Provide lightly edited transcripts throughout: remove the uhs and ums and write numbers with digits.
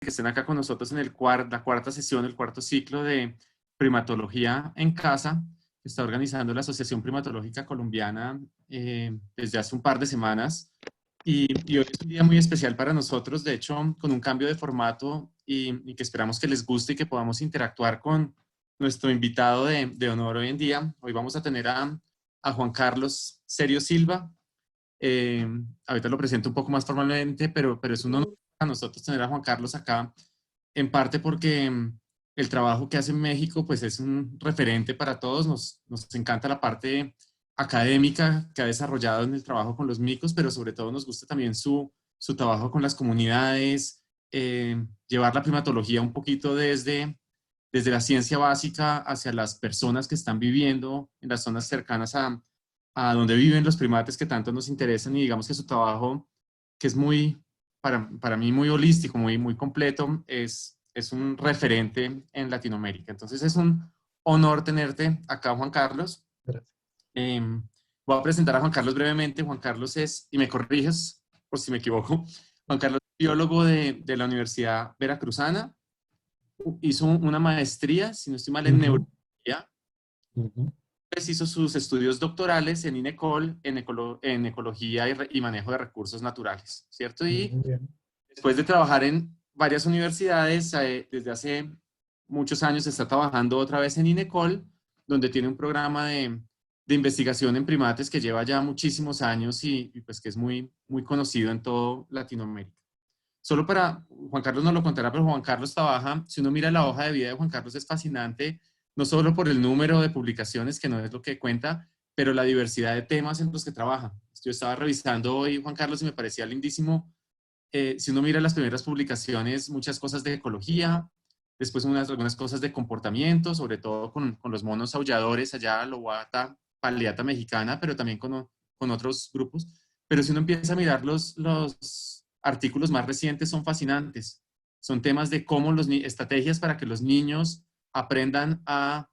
que estén acá con nosotros en la cuarta sesión, el cuarto ciclo de primatología en casa, que está organizando la Asociación Primatológica Colombiana desde hace un par de semanas. Y hoy es un día muy especial para nosotros, de hecho, con un cambio de formato y que esperamos que les guste y que podamos interactuar con nuestro invitado de honor hoy en día. Hoy vamos a tener a Juan Carlos Serio Silva. Eh, Ahorita lo presento un poco más formalmente, pero es un honor para nosotros tener a Juan Carlos acá, en parte porque el trabajo que hace en México pues es un referente para todos. Nos encanta la parte académica que ha desarrollado en el trabajo con los micos, pero sobre todo nos gusta también su trabajo con las comunidades, llevar la primatología un poquito desde la ciencia básica hacia las personas que están viviendo en las zonas cercanas a donde viven los primates que tanto nos interesan, y digamos que su trabajo, que es muy, para mí muy holístico, muy completo, es un referente en Latinoamérica. Entonces es un honor tenerte acá, Juan Carlos. Gracias. Eh, Voy a presentar a Juan Carlos brevemente. Juan Carlos es, y me corriges por si me equivoco, Juan Carlos es biólogo de la Universidad Veracruzana. Hizo una maestría, si no estoy mal, en Ujú, neurología. ujú, Pues hizo sus estudios doctorales en INECOL, en ecología y manejo de recursos naturales, ¿cierto? Y muy bien. después de trabajar en varias universidades, desde hace muchos años está trabajando otra vez en INECOL, donde tiene un programa de investigación en primates que lleva ya muchísimos años y pues que es muy conocido en todo Latinoamérica. Solo para, Juan Carlos nos lo contará, pero Juan Carlos trabaja, si uno mira la hoja de vida de Juan Carlos es fascinante, no solo por el número de publicaciones, que no es lo que cuenta, pero la diversidad de temas en los que trabaja. Yo estaba revisando hoy, Juan Carlos, y me parecía lindísimo. Si uno mira las primeras publicaciones, muchas cosas de ecología, después algunas cosas de comportamiento, sobre todo con los monos aulladores allá, Lobata, Paliata Mexicana, pero también con otros grupos. Pero si uno empieza a mirar los artículos más recientes, son fascinantes. Son temas de cómo estrategias para que los niños aprendan a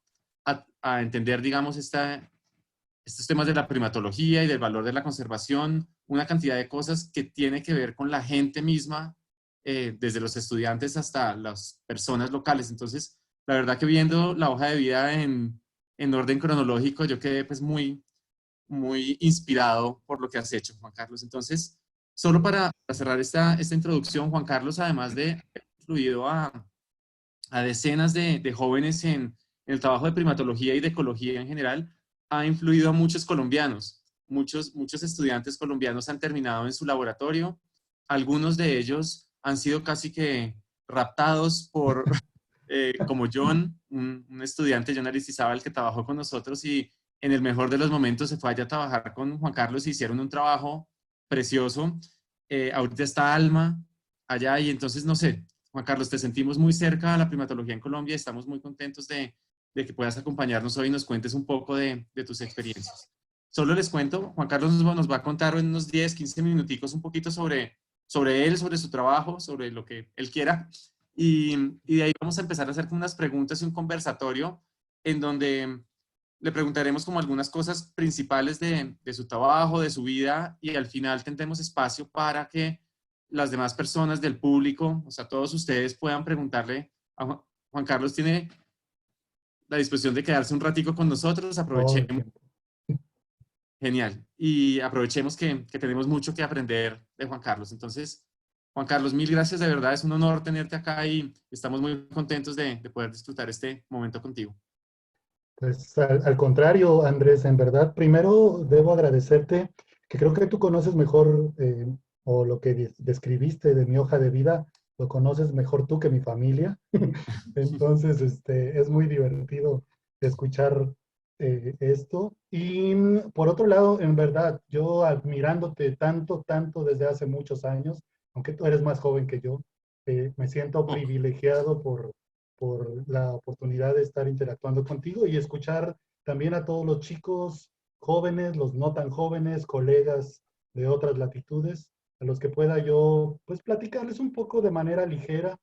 entender, digamos, estos temas de la primatología y del valor de la conservación, una cantidad de cosas que tiene que ver con la gente misma, desde los estudiantes hasta las personas locales. Entonces, la verdad que viendo la hoja de vida en orden cronológico, yo quedé pues muy inspirado por lo que has hecho, Juan Carlos. Entonces, solo para cerrar esta introducción, Juan Carlos, además de haber influido a decenas de jóvenes en el trabajo de primatología y de ecología en general, ha influido a muchos colombianos. Muchos estudiantes colombianos han terminado en su laboratorio. Algunos de ellos han sido casi que raptados como John, un estudiante, John Aristizábal, que trabajó con nosotros y en el mejor de los momentos se fue allá a trabajar con Juan Carlos y hicieron un trabajo precioso. Ahorita está Alma allá y entonces, no sé, Juan Carlos, te sentimos muy cerca a la primatología en Colombia. Estamos muy contentos de que puedas acompañarnos hoy y nos cuentes un poco de tus experiencias. Solo les cuento, Juan Carlos nos va a contar en unos 10, 15 minuticos un poquito sobre él, sobre su trabajo, sobre lo que él quiera. Y de ahí vamos a empezar a hacer unas preguntas y un conversatorio en donde le preguntaremos como algunas cosas principales de su trabajo, de su vida, y al final tendremos espacio para que las demás personas del público, o sea, todos ustedes puedan preguntarle a Juan Carlos. Tiene la disposición de quedarse un ratico con nosotros, Todo el aprovechemos, tiempo. genial, y aprovechemos que tenemos mucho que aprender de Juan Carlos. Entonces, Juan Carlos, mil gracias, de verdad, es un honor tenerte acá y estamos muy contentos de poder disfrutar este momento contigo. Pues al contrario, Andrés, en verdad, primero debo agradecerte que creo que tú conoces mejor o lo que describiste de mi hoja de vida, lo conoces mejor tú que mi familia. Entonces, es muy divertido escuchar esto. Y por otro lado, en verdad, yo admirándote tanto, tanto desde hace muchos años, aunque tú eres más joven que yo, me siento Poco. privilegiado por la oportunidad de estar interactuando contigo y escuchar también a todos los chicos jóvenes, los no tan jóvenes, colegas de otras latitudes, a los que pueda yo pues platicarles un poco de manera ligera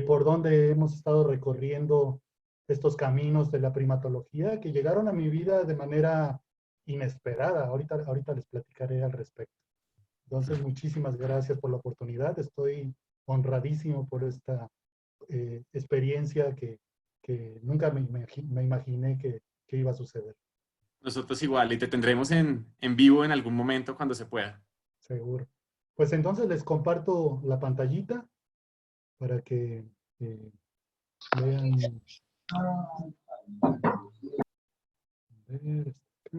por donde hemos estado recorriendo estos caminos de la primatología que llegaron a mi vida de manera inesperada. Ahorita les platicaré al respecto. Entonces, muchísimas gracias por la oportunidad. Estoy honradísimo por esta experiencia que nunca me imaginé que iba a suceder, Nosotros igual, y te tendremos en vivo en algún momento cuando se pueda. seguro. Pues entonces les comparto la pantallita para que eh, vean. A ver, acá.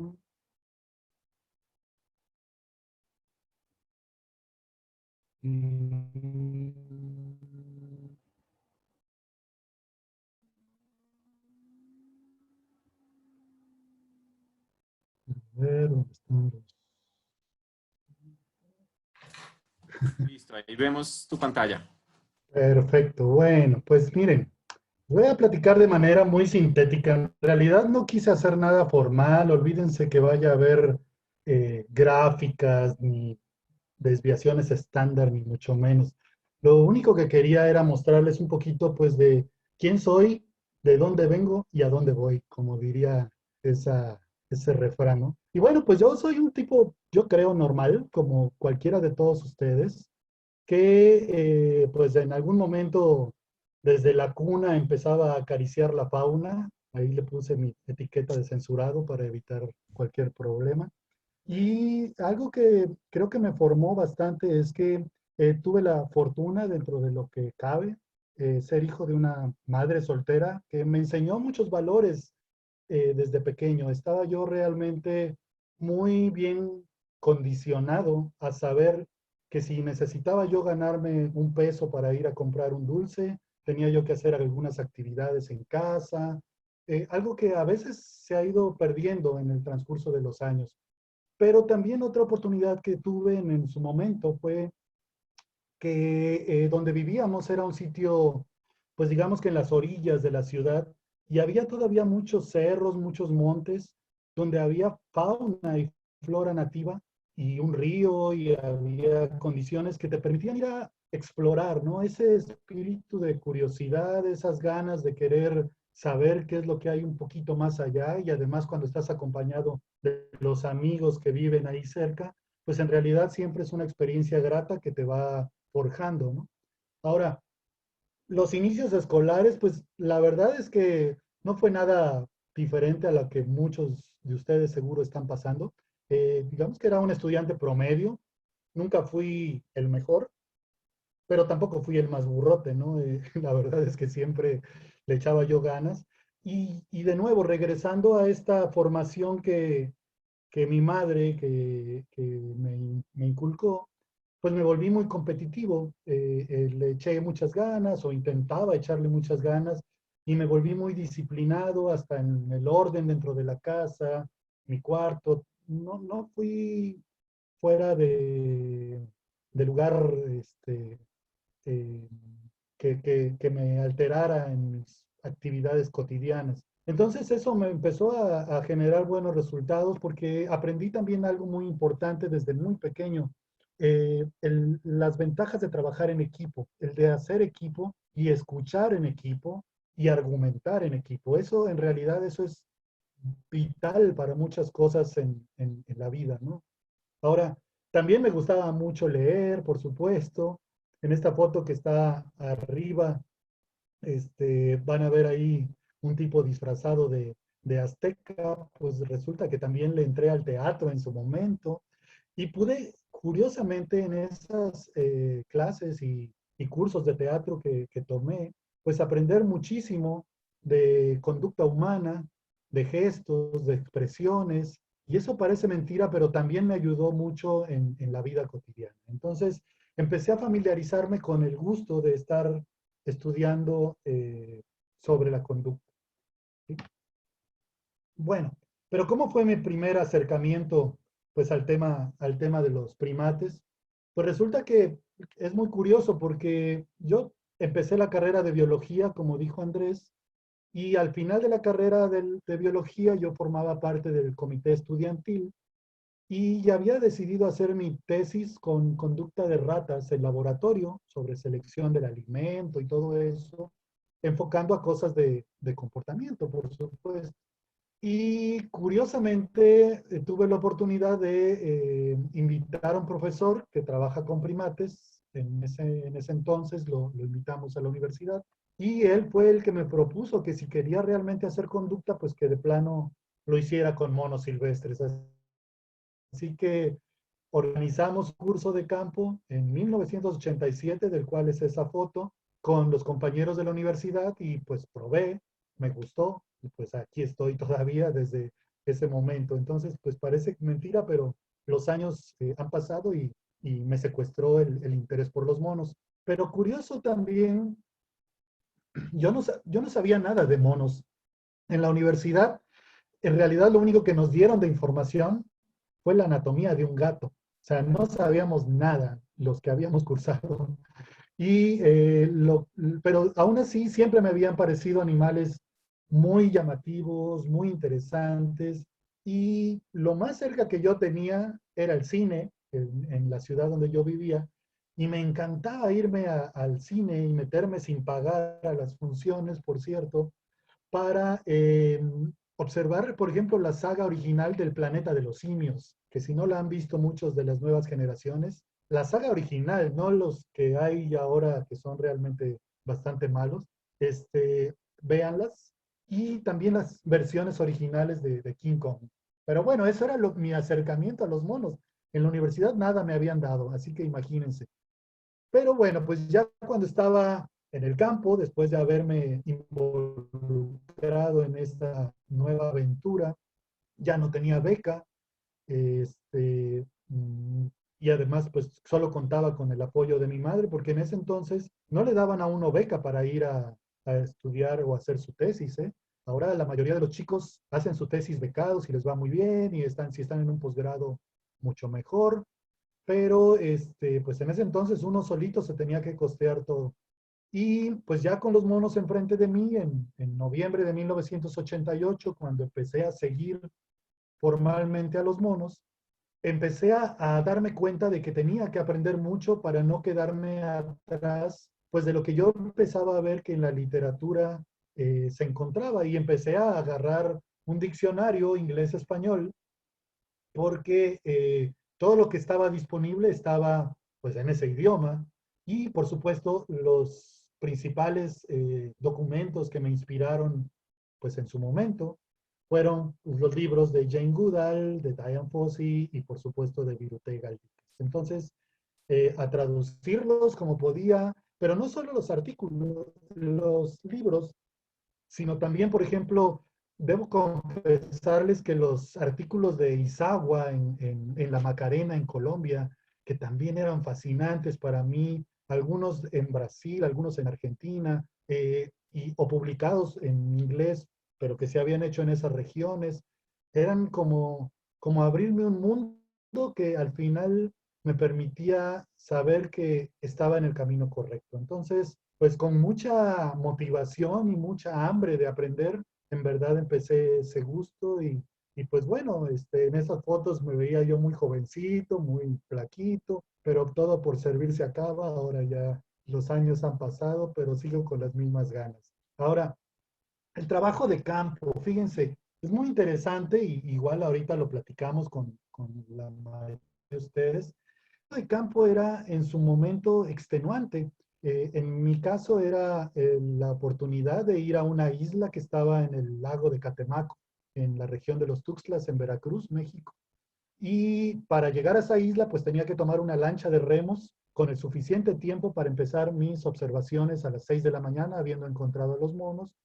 Mm, a ver, ¿dónde están los? Listo, ahí vemos tu pantalla. Perfecto, bueno, pues miren, voy a platicar de manera muy sintética. En realidad no quise hacer nada formal, olvídense que vaya a haber gráficas ni desviaciones estándar, ni mucho menos. Lo único que quería era mostrarles un poquito, pues, de quién soy, de dónde vengo y a dónde voy, como diría ese refrán, ¿no? Y bueno, pues yo soy un tipo, yo creo, normal, como cualquiera de todos ustedes, que pues en algún momento desde la cuna empezaba a acariciar la fauna. Ahí le puse mi etiqueta de censurado para evitar cualquier problema. Y algo que creo que me formó bastante es que tuve la fortuna, dentro de lo que cabe, ser hijo de una madre soltera que me enseñó muchos valores desde pequeño. Estaba yo realmente muy bien condicionado a saber que si necesitaba yo ganarme un peso para ir a comprar un dulce, tenía yo que hacer algunas actividades en casa, algo que a veces se ha ido perdiendo en el transcurso de los años. Pero también otra oportunidad que tuve en su momento fue que donde vivíamos era un sitio, pues digamos que en las orillas de la ciudad, y había todavía muchos cerros, muchos montes, donde había fauna y flora nativa, y un río, y había condiciones que te permitían ir a explorar, ¿no? Ese espíritu de curiosidad, esas ganas de querer saber qué es lo que hay un poquito más allá, y además cuando estás acompañado de los amigos que viven ahí cerca, pues en realidad siempre es una experiencia grata que te va forjando, ¿no? Ahora, los inicios escolares, pues la verdad es que no fue nada diferente a lo que muchos de ustedes seguro están pasando. Digamos que era un estudiante promedio, nunca fui el mejor, pero tampoco fui el más burrote, ¿no? La verdad es que siempre le echaba yo ganas. Y de nuevo, regresando a esta formación que mi madre que me inculcó, pues me volví muy competitivo. Le eché muchas ganas o intentaba echarle muchas ganas y me volví muy disciplinado hasta en el orden dentro de la casa, mi cuarto. No fui fuera de lugar eh, que me alterara en mis actividades cotidianas. Entonces eso me empezó a generar buenos resultados porque aprendí también algo muy importante desde muy pequeño, las ventajas de trabajar en equipo, el de hacer equipo y escuchar en equipo y argumentar en equipo. Eso en realidad eso es vital para muchas cosas en la vida, ¿no? Ahora, también me gustaba mucho leer, por supuesto. En esta foto que está arriba, van a ver ahí un tipo disfrazado de azteca, pues resulta que también le entré al teatro en su momento y pude, curiosamente, en esas clases y cursos de teatro que tomé, pues aprender muchísimo de conducta humana, de gestos, de expresiones, y eso parece mentira, pero también me ayudó mucho en la vida cotidiana. Entonces, empecé a familiarizarme con el gusto de estar estudiando sobre la conducta. ¿Sí? Bueno, pero ¿cómo fue mi primer acercamiento pues al tema de los primates? Pues resulta que es muy curioso porque yo empecé la carrera de biología, como dijo Andrés, y al final de la carrera de biología yo formaba parte del comité estudiantil y había decidido hacer mi tesis con conducta de ratas en laboratorio sobre selección del alimento y todo eso, enfocando a cosas de comportamiento, por supuesto. Y curiosamente tuve la oportunidad de invitar a un profesor que trabaja con primates en ese entonces lo invitamos a la universidad y él fue el que me propuso que si quería realmente hacer conducta, pues que de plano lo hiciera con monos silvestres. Así que organizamos un curso de campo en 1987, del cual es esa foto, con los compañeros de la universidad y pues probé, me gustó y pues aquí estoy todavía desde ese momento. Entonces, pues parece mentira, pero los años han pasado y me secuestró el interés por los monos. Pero curioso también, yo no sabía nada de monos. En la universidad, en realidad lo único que nos dieron de información fue la anatomía de un gato. O sea, no sabíamos nada los que habíamos cursado. Y, pero aún así siempre me habían parecido animales muy llamativos, muy interesantes. Y lo más cerca que yo tenía era el cine en la ciudad donde yo vivía. Y me encantaba irme al cine y meterme sin pagar a las funciones, por cierto, para observar, por ejemplo, la saga original del Planeta de los Simios, que si no la han visto muchos de las nuevas generaciones, la saga original, no los que hay ahora que son realmente bastante malos, véanlas, y también las versiones originales de King Kong. Pero bueno, eso era mi acercamiento a los monos. En la universidad nada me habían dado, así que imagínense. Pero bueno, pues ya cuando estaba en el campo, después de haberme involucrado en esta nueva aventura, ya no tenía beca, este, mm, y además pues solo contaba con el apoyo de mi madre, porque en ese entonces no le daban a uno beca para ir a estudiar o hacer su tesis, ¿eh? Ahora la mayoría de los chicos hacen su tesis becados y les va muy bien y si están en un posgrado mucho mejor, pero pues en ese entonces uno solito se tenía que costear todo. Y pues ya con los monos enfrente de mí, en noviembre de 1988, cuando empecé a seguir formalmente a los monos, empecé a darme cuenta de que tenía que aprender mucho para no quedarme atrás, pues de lo que yo empezaba a ver que en la literatura se encontraba y empecé a agarrar un diccionario inglés-español porque todo lo que estaba disponible estaba pues en ese idioma y por supuesto los principales documentos que me inspiraron pues en su momento fueron los libros de Jane Goodall, de Diane Fossey y por supuesto de Virute Galdikas. Entonces, a traducirlos como podía, pero no solo los artículos, los libros, sino también, por ejemplo, debo confesarles que los artículos de Izagua en La Macarena, en Colombia, que también eran fascinantes para mí, algunos en Brasil, algunos en Argentina, o publicados en inglés, pero que se habían hecho en esas regiones, eran como abrirme un mundo que al final me permitía saber que estaba en el camino correcto. Entonces, pues con mucha motivación y mucha hambre de aprender, en verdad empecé ese gusto y pues bueno, en esas fotos me veía yo muy jovencito, muy flaquito, pero todo por servir se acaba. Ahora ya los años han pasado, pero sigo con las mismas ganas. Ahora, el trabajo de campo, fíjense, es muy interesante y igual ahorita lo platicamos con la mayoría de ustedes. El campo era en su momento extenuante. En mi caso era la oportunidad de ir a una isla que estaba en el lago de Catemaco, en la región de los Tuxtlas, en Veracruz, México. Y para llegar a esa isla, pues tenía que tomar una lancha de remos con el suficiente tiempo para empezar mis observaciones a las 6 de la mañana, habiendo encontrado a los monos.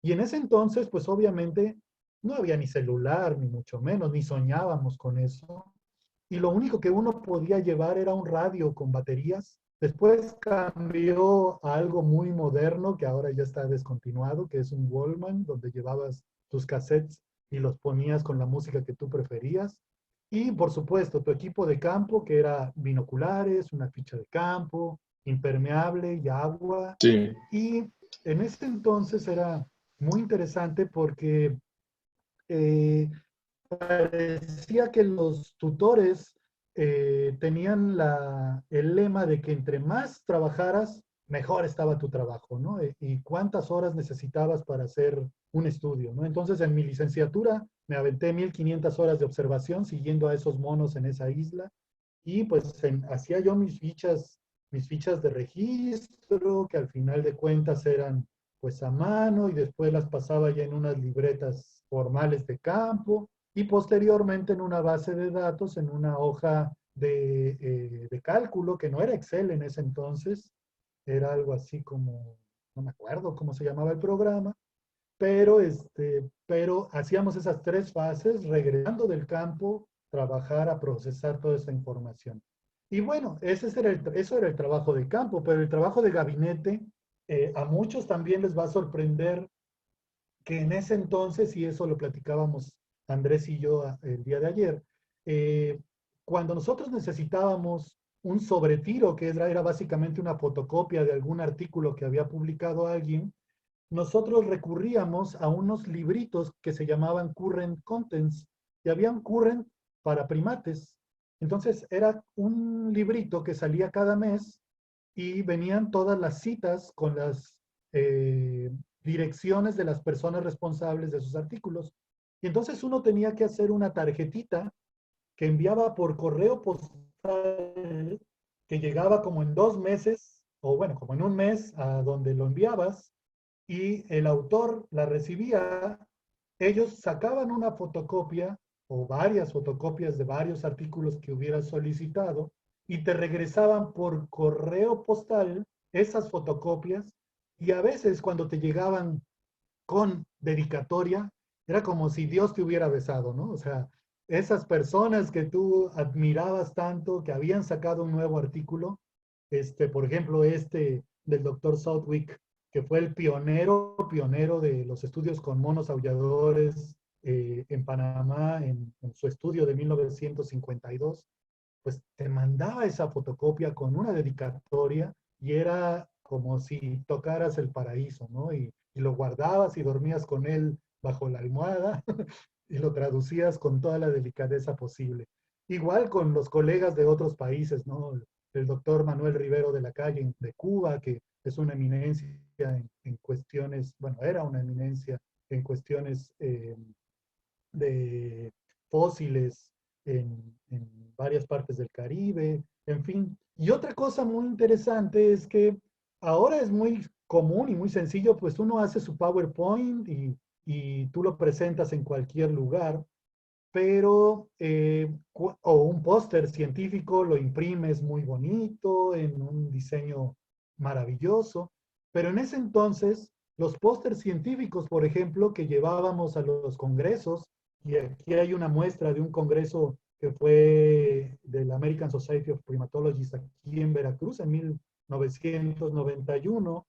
Y en ese entonces, pues obviamente no había ni celular, ni mucho menos, ni soñábamos con eso. Y lo único que uno podía llevar era un radio con baterías. Después cambió a algo muy moderno que ahora ya está descontinuado, que es un Walkman, donde llevabas tus cassettes y los ponías con la música que tú preferías. Y por supuesto, tu equipo de campo, que era binoculares, una ficha de campo, impermeable y agua. Sí. Y en ese entonces era muy interesante porque eh, parecía que los tutores tenían el lema de que entre más trabajaras, mejor estaba tu trabajo, ¿no? Y cuántas horas necesitabas para hacer un estudio, ¿no? Entonces, en mi licenciatura me aventé 1500 horas de observación siguiendo a esos monos en esa isla y pues hacía yo mis fichas mis fichas de registro, que al final de cuentas eran pues a mano y después las pasaba ya en unas libretas formales de campo y posteriormente en una base de datos, en una hoja de cálculo, que no era Excel en ese entonces, era algo así como, no me acuerdo cómo se llamaba el programa, pero hacíamos esas tres fases, regresando del campo, trabajar a procesar toda esa información. Y bueno, eso era el trabajo de campo, pero el trabajo de gabinete, a muchos también les va a sorprender que en ese entonces, y eso lo platicábamos Andrés y yo el día de ayer, eh, cuando nosotros necesitábamos un sobretiro, que era básicamente una fotocopia de algún artículo que había publicado alguien, nosotros recurríamos a unos libritos que se llamaban Current Contents, y habían Current para primates. Entonces era un librito que salía cada mes y venían todas las citas con las direcciones de las personas responsables de sus artículos. Y entonces uno tenía que hacer una tarjetita que enviaba por correo postal, que llegaba como en 2 meses, o bueno, como en un mes a donde lo enviabas, y el autor la recibía, ellos sacaban una fotocopia o varias fotocopias de varios artículos que hubieras solicitado y te regresaban por correo postal esas fotocopias y a veces cuando te llegaban con dedicatoria, era como si Dios te hubiera besado, ¿no? O sea, esas personas que tú admirabas tanto, que habían sacado un nuevo artículo, por ejemplo, del doctor Southwick, que fue el pionero de los estudios con monos aulladores en Panamá, en su estudio de 1952, pues te mandaba esa fotocopia con una dedicatoria y era como si tocaras el paraíso, ¿no? Y lo guardabas y dormías con él bajo la almohada y lo traducías con toda la delicadeza posible. Igual con los colegas de otros países, ¿no? El doctor Manuel Rivero de la Calle de Cuba, que es una eminencia en cuestiones, bueno, era una eminencia en cuestiones de fósiles en varias partes del Caribe, en fin. Y otra cosa muy interesante es que ahora es muy común y muy sencillo, pues uno hace su PowerPoint y tú lo presentas en cualquier lugar, pero, o un póster científico lo imprimes muy bonito, en un diseño maravilloso, pero en ese entonces los pósters científicos, por ejemplo, que llevábamos a los congresos, y aquí hay una muestra de un congreso que fue del American Society of Primatologists aquí en Veracruz en 1991.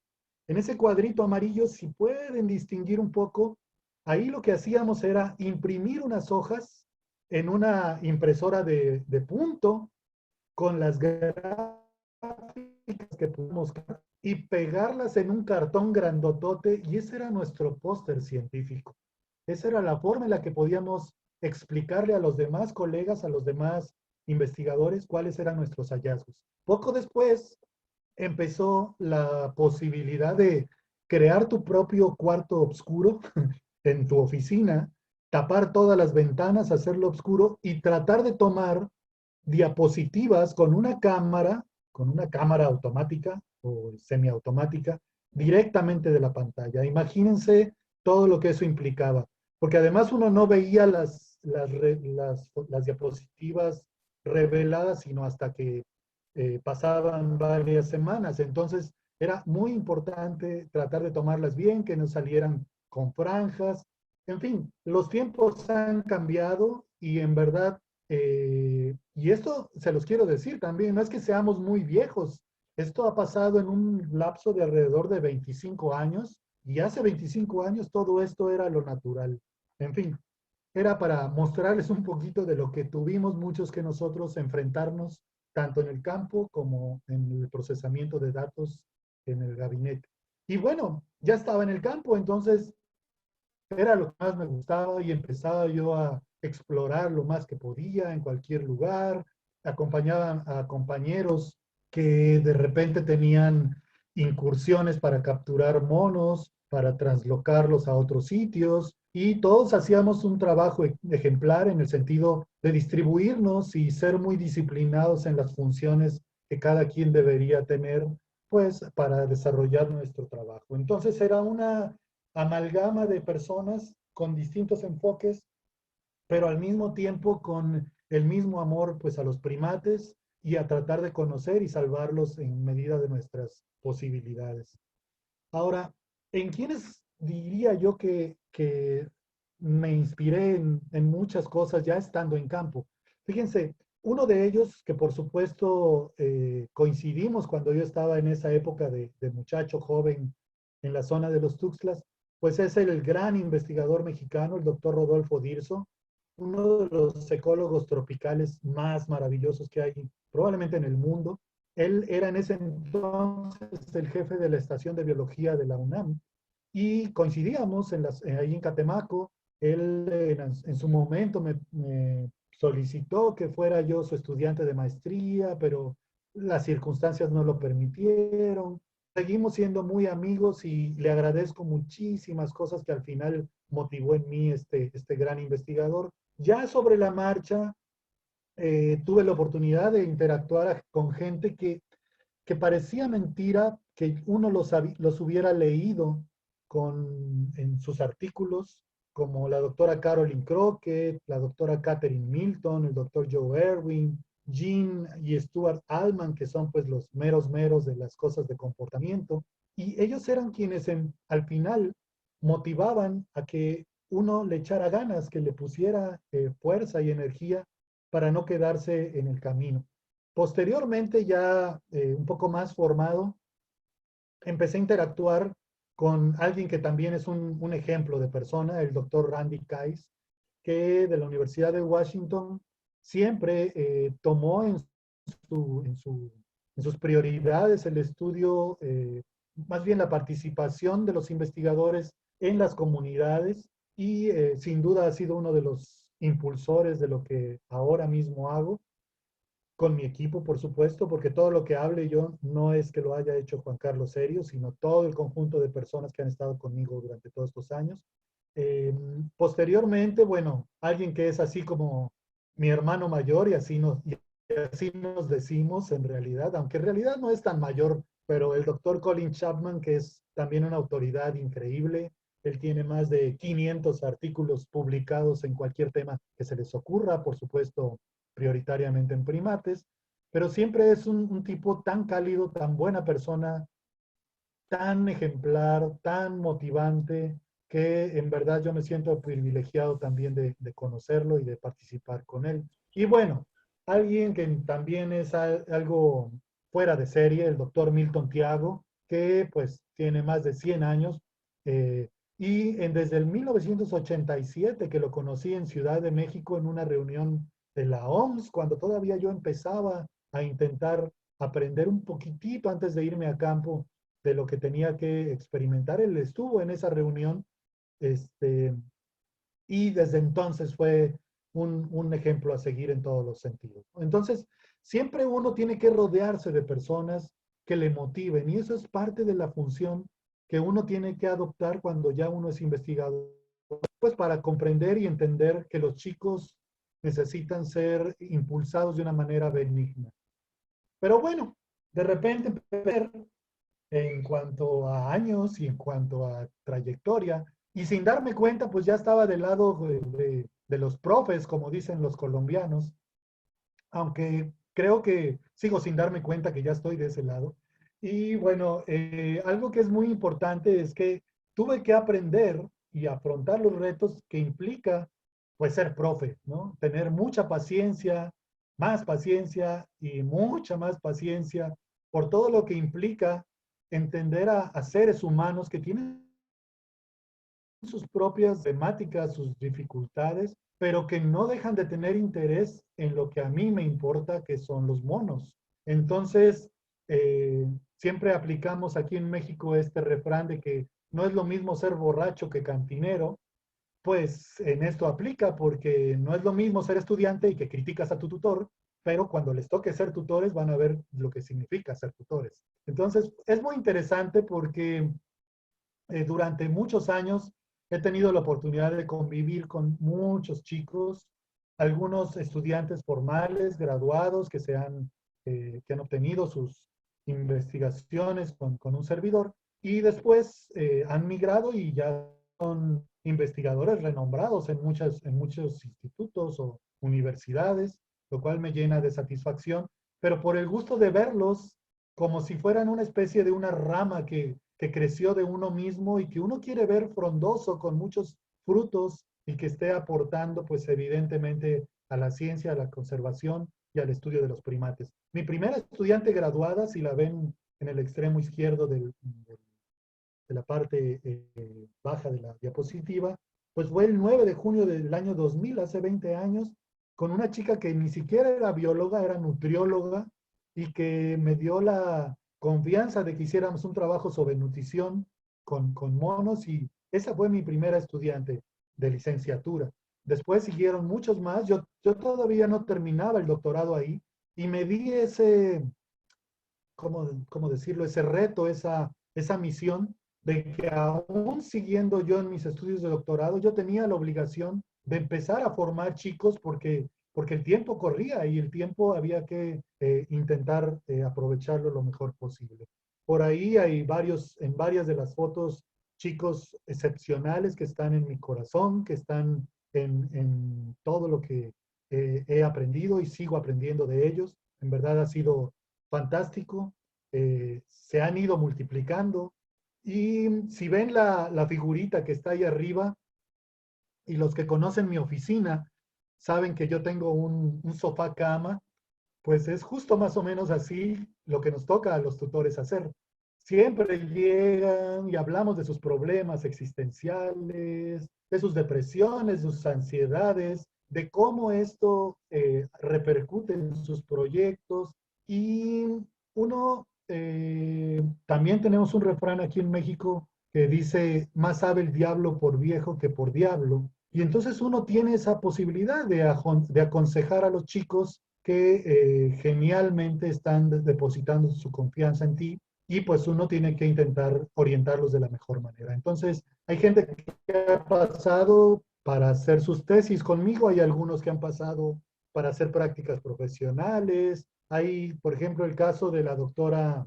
En ese cuadrito amarillo, si pueden distinguir un poco, ahí lo que hacíamos era imprimir unas hojas en una impresora de punto con las gráficas que pudimos y pegarlas en un cartón grandotote y ese era nuestro póster científico. Esa era la forma en la que podíamos explicarle a los demás colegas, a los demás investigadores, cuáles eran nuestros hallazgos. Poco después empezó la posibilidad de crear tu propio cuarto oscuro en tu oficina, tapar todas las ventanas, hacerlo oscuro y tratar de tomar diapositivas con una cámara automática o semiautomática, directamente de la pantalla. Imagínense todo lo que eso implicaba, porque además uno no veía las diapositivas reveladas, sino hasta que pasaban varias semanas. Entonces, era muy importante tratar de tomarlas bien, que no salieran con franjas. En fin, los tiempos han cambiado y en verdad, y esto se los quiero decir también, no es que seamos muy viejos. Esto ha pasado en un lapso de alrededor de 25 años y hace 25 años todo esto era lo natural. En fin, era para mostrarles un poquito de lo que tuvimos muchos que nosotros enfrentarnos, tanto en el campo como en el procesamiento de datos en el gabinete. Y bueno, ya estaba en el campo, entonces era lo que más me gustaba y empezaba yo a explorar lo más que podía en cualquier lugar, acompañaba a compañeros que de repente tenían incursiones para capturar monos, para translocarlos a otros sitios, y todos hacíamos un trabajo ejemplar en el sentido de distribuirnos y ser muy disciplinados en las funciones que cada quien debería tener, pues, para desarrollar nuestro trabajo. Entonces era una amalgama de personas con distintos enfoques, pero al mismo tiempo con el mismo amor, pues, a los primates y a tratar de conocer y salvarlos en medida de nuestras posibilidades. Ahora, ¿en quiénes diría yo que me inspiré en muchas cosas ya estando en campo? Fíjense, uno de ellos, que por supuesto coincidimos cuando yo estaba en esa época de muchacho joven en la zona de los Tuxtlas, pues es el gran investigador mexicano, el doctor Rodolfo Dirso, uno de los ecólogos tropicales más maravillosos que hay probablemente en el mundo. Él era en ese entonces el jefe de la estación de biología de la UNAM y coincidíamos ahí en Catemaco. Él en su momento me solicitó que fuera yo su estudiante de maestría, pero las circunstancias no lo permitieron. Seguimos siendo muy amigos y le agradezco muchísimas cosas que al final motivó en mí este gran investigador. Ya sobre la marcha, tuve la oportunidad de interactuar con gente que parecía mentira que uno los hubiera leído en sus artículos, como la doctora Carolyn Crockett, la doctora Catherine Milton, el doctor Joe Erwin, Jean y Stuart Allman, que son pues los meros meros de las cosas de comportamiento. Y ellos eran quienes al final motivaban a que uno le echara ganas, que le pusiera fuerza y energía para no quedarse en el camino. Posteriormente, ya un poco más formado, empecé a interactuar con alguien que también es un ejemplo de persona, el doctor Randy Kais, que de la Universidad de Washington siempre tomó su, en, su, en, sus prioridades el estudio, más bien la participación de los investigadores en las comunidades y sin duda ha sido uno de los impulsores de lo que ahora mismo hago con mi equipo, por supuesto, porque todo lo que hable yo no es que lo haya hecho Juan Carlos Serio, sino todo el conjunto de personas que han estado conmigo durante todos estos años. Posteriormente, bueno, alguien que es así como mi hermano mayor y así nos decimos en realidad, aunque en realidad no es tan mayor, pero el doctor Colin Chapman, que es también una autoridad increíble, él tiene más de 500 artículos publicados en cualquier tema que se les ocurra, por supuesto, prioritariamente en primates, pero siempre es un tipo tan cálido, tan buena persona, tan ejemplar, tan motivante, que en verdad yo me siento privilegiado también de conocerlo y de participar con él. Y bueno, alguien que también es algo fuera de serie, el doctor Milton Tiago, que pues tiene más de 100 años, desde el 1987 que lo conocí en Ciudad de México en una reunión de la OMS, cuando todavía yo empezaba a intentar aprender un poquitito antes de irme a campo de lo que tenía que experimentar. Él estuvo en esa reunión, este, y desde entonces fue un ejemplo a seguir en todos los sentidos. Entonces, siempre uno tiene que rodearse de personas que le motiven, y eso es parte de la función que uno tiene que adoptar cuando ya uno es investigador, pues para comprender y entender que los chicos necesitan ser impulsados de una manera benigna. Pero bueno, de repente en cuanto a años y en cuanto a trayectoria. Y sin darme cuenta, pues ya estaba del lado de los profes, como dicen los colombianos, aunque creo que sigo sin darme cuenta que ya estoy de ese lado. Y bueno, algo que es muy importante es que tuve que aprender y afrontar los retos que implica, pues, ser profe, ¿no? Tener mucha paciencia y mucha más paciencia por todo lo que implica entender a seres humanos que tienen sus propias temáticas, sus dificultades, pero que no dejan de tener interés en lo que a mí me importa, que son los monos. Entonces, siempre aplicamos aquí en México este refrán de que no es lo mismo ser borracho que cantinero. Pues en esto aplica porque no es lo mismo ser estudiante y que criticas a tu tutor, pero cuando les toque ser tutores van a ver lo que significa ser tutores. Entonces, es muy interesante porque durante muchos años he tenido la oportunidad de convivir con muchos chicos, algunos estudiantes formales, graduados, que se han que han obtenido sus investigaciones con un servidor y después han migrado y ya son investigadores renombrados en muchos institutos o universidades, lo cual me llena de satisfacción, pero por el gusto de verlos como si fueran una especie de una rama que creció de uno mismo y que uno quiere ver frondoso con muchos frutos y que esté aportando pues evidentemente a la ciencia, a la conservación y al estudio de los primates. Mi primera estudiante graduada, si la ven en el extremo izquierdo de la parte baja de la diapositiva, pues fue el 9 de junio del año 2000, hace 20 años, con una chica que ni siquiera era bióloga, era nutrióloga, y que me dio la confianza de que hiciéramos un trabajo sobre nutrición con monos, y esa fue mi primera estudiante de licenciatura. Después siguieron muchos más, yo todavía no terminaba el doctorado ahí, y me di ese, ¿cómo decirlo? Ese reto, esa misión de que aún siguiendo yo en mis estudios de doctorado, yo tenía la obligación de empezar a formar chicos porque el tiempo corría y el tiempo había que intentar aprovecharlo lo mejor posible. Por ahí hay en varias de las fotos, chicos excepcionales que están en mi corazón, que están en todo lo que he aprendido y sigo aprendiendo de ellos. En verdad ha sido fantástico, se han ido multiplicando y si ven la figurita que está ahí arriba y los que conocen mi oficina saben que yo tengo un sofá cama, pues es justo más o menos así lo que nos toca a los tutores hacer. Siempre llegan y hablamos de sus problemas existenciales, de sus depresiones, de sus ansiedades, de cómo esto repercute en sus proyectos. Y uno, también tenemos un refrán aquí en México que dice, más sabe el diablo por viejo que por diablo. Y entonces uno tiene esa posibilidad de aconsejar a los chicos que genialmente están depositando su confianza en ti y pues uno tiene que intentar orientarlos de la mejor manera. Entonces, hay gente que ha pasado para hacer sus tesis conmigo, hay algunos que han pasado para hacer prácticas profesionales, hay, por ejemplo, el caso de la doctora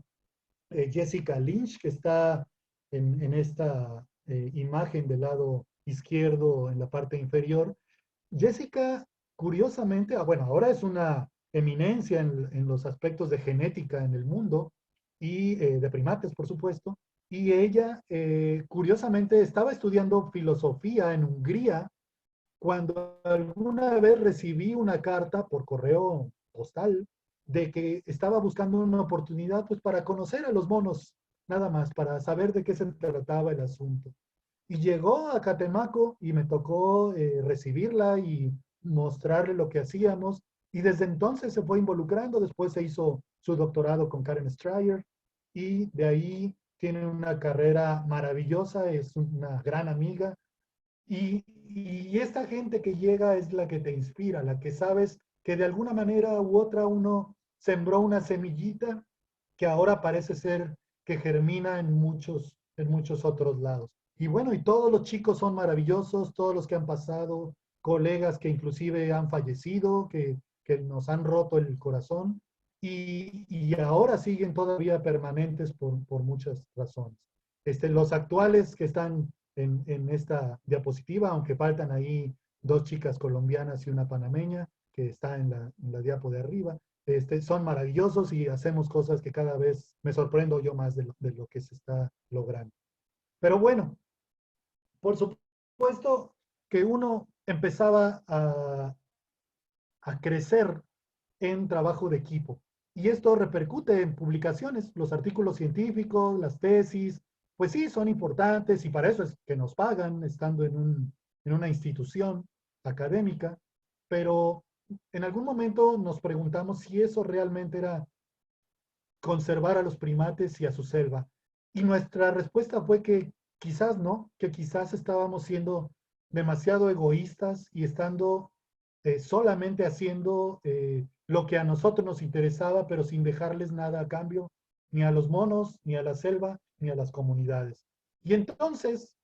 Jessica Lynch, que está en esta imagen del lado izquierdo en la parte inferior. Jessica, curiosamente, bueno, ahora es una eminencia en los aspectos de genética en el mundo y de primates, por supuesto. Y ella, curiosamente, estaba estudiando filosofía en Hungría cuando alguna vez recibí una carta por correo postal de que estaba buscando una oportunidad pues para conocer a los monos, nada más, para saber de qué se trataba el asunto. Y llegó a Catemaco y me tocó recibirla y mostrarle lo que hacíamos. Y desde entonces se fue involucrando. Después se hizo su doctorado con Karen Strayer y de ahí tiene una carrera maravillosa, es una gran amiga. Y esta gente que llega es la que te inspira, la que sabes que de alguna manera u otra uno sembró una semillita que ahora parece ser que germina en muchos otros lados. Y bueno, y todos los chicos son maravillosos, todos los que han pasado, colegas que inclusive han fallecido, que nos han roto el corazón y ahora siguen todavía permanentes por muchas razones. Los actuales que están en esta diapositiva, aunque faltan ahí dos chicas colombianas y una panameña que está en la diapo de arriba, son maravillosos y hacemos cosas que cada vez me sorprendo yo más de lo que se está logrando. Pero bueno, por supuesto que uno empezaba a crecer en trabajo de equipo. Y esto repercute en publicaciones, los artículos científicos, las tesis, pues sí, son importantes y para eso es que nos pagan estando en una institución académica, pero en algún momento nos preguntamos si eso realmente era conservar a los primates y a su selva. Y nuestra respuesta fue que quizás no, que quizás estábamos siendo demasiado egoístas y estando solamente haciendo lo que a nosotros nos interesaba, pero sin dejarles nada a cambio, ni a los monos, ni a la selva, ni a las comunidades. Y entonces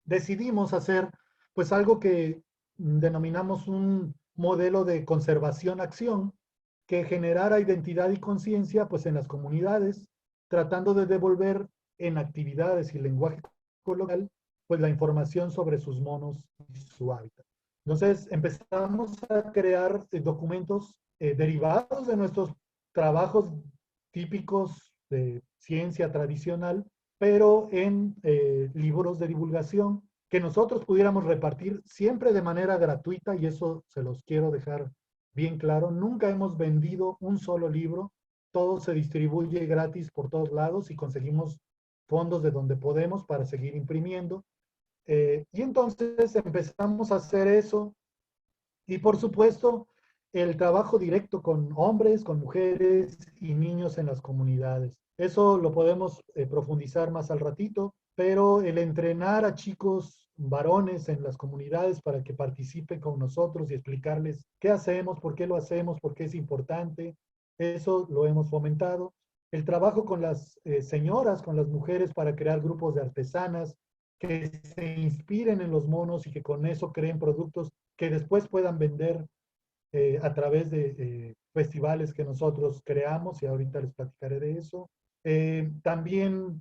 decidimos hacer pues algo que denominamos un modelo de conservación-acción, que generara identidad y conciencia pues en las comunidades, tratando de devolver en actividades y lenguaje coloquial pues la información sobre sus monos y su hábitat. Entonces empezamos a crear documentos derivados de nuestros trabajos típicos de ciencia tradicional, pero en libros de divulgación que nosotros pudiéramos repartir siempre de manera gratuita, y eso se los quiero dejar bien claro. Nunca hemos vendido un solo libro, todo se distribuye gratis por todos lados y conseguimos fondos de donde podemos para seguir imprimiendo. Y entonces empezamos a hacer eso y por supuesto el trabajo directo con hombres, con mujeres y niños en las comunidades. Eso lo podemos profundizar más al ratito, pero el entrenar a chicos varones en las comunidades para que participen con nosotros y explicarles qué hacemos, por qué lo hacemos, por qué es importante, eso lo hemos fomentado. El trabajo con las señoras, con las mujeres para crear grupos de artesanas que se inspiren en los monos y que con eso creen productos que después puedan vender a través de festivales que nosotros creamos, y ahorita les platicaré de eso. También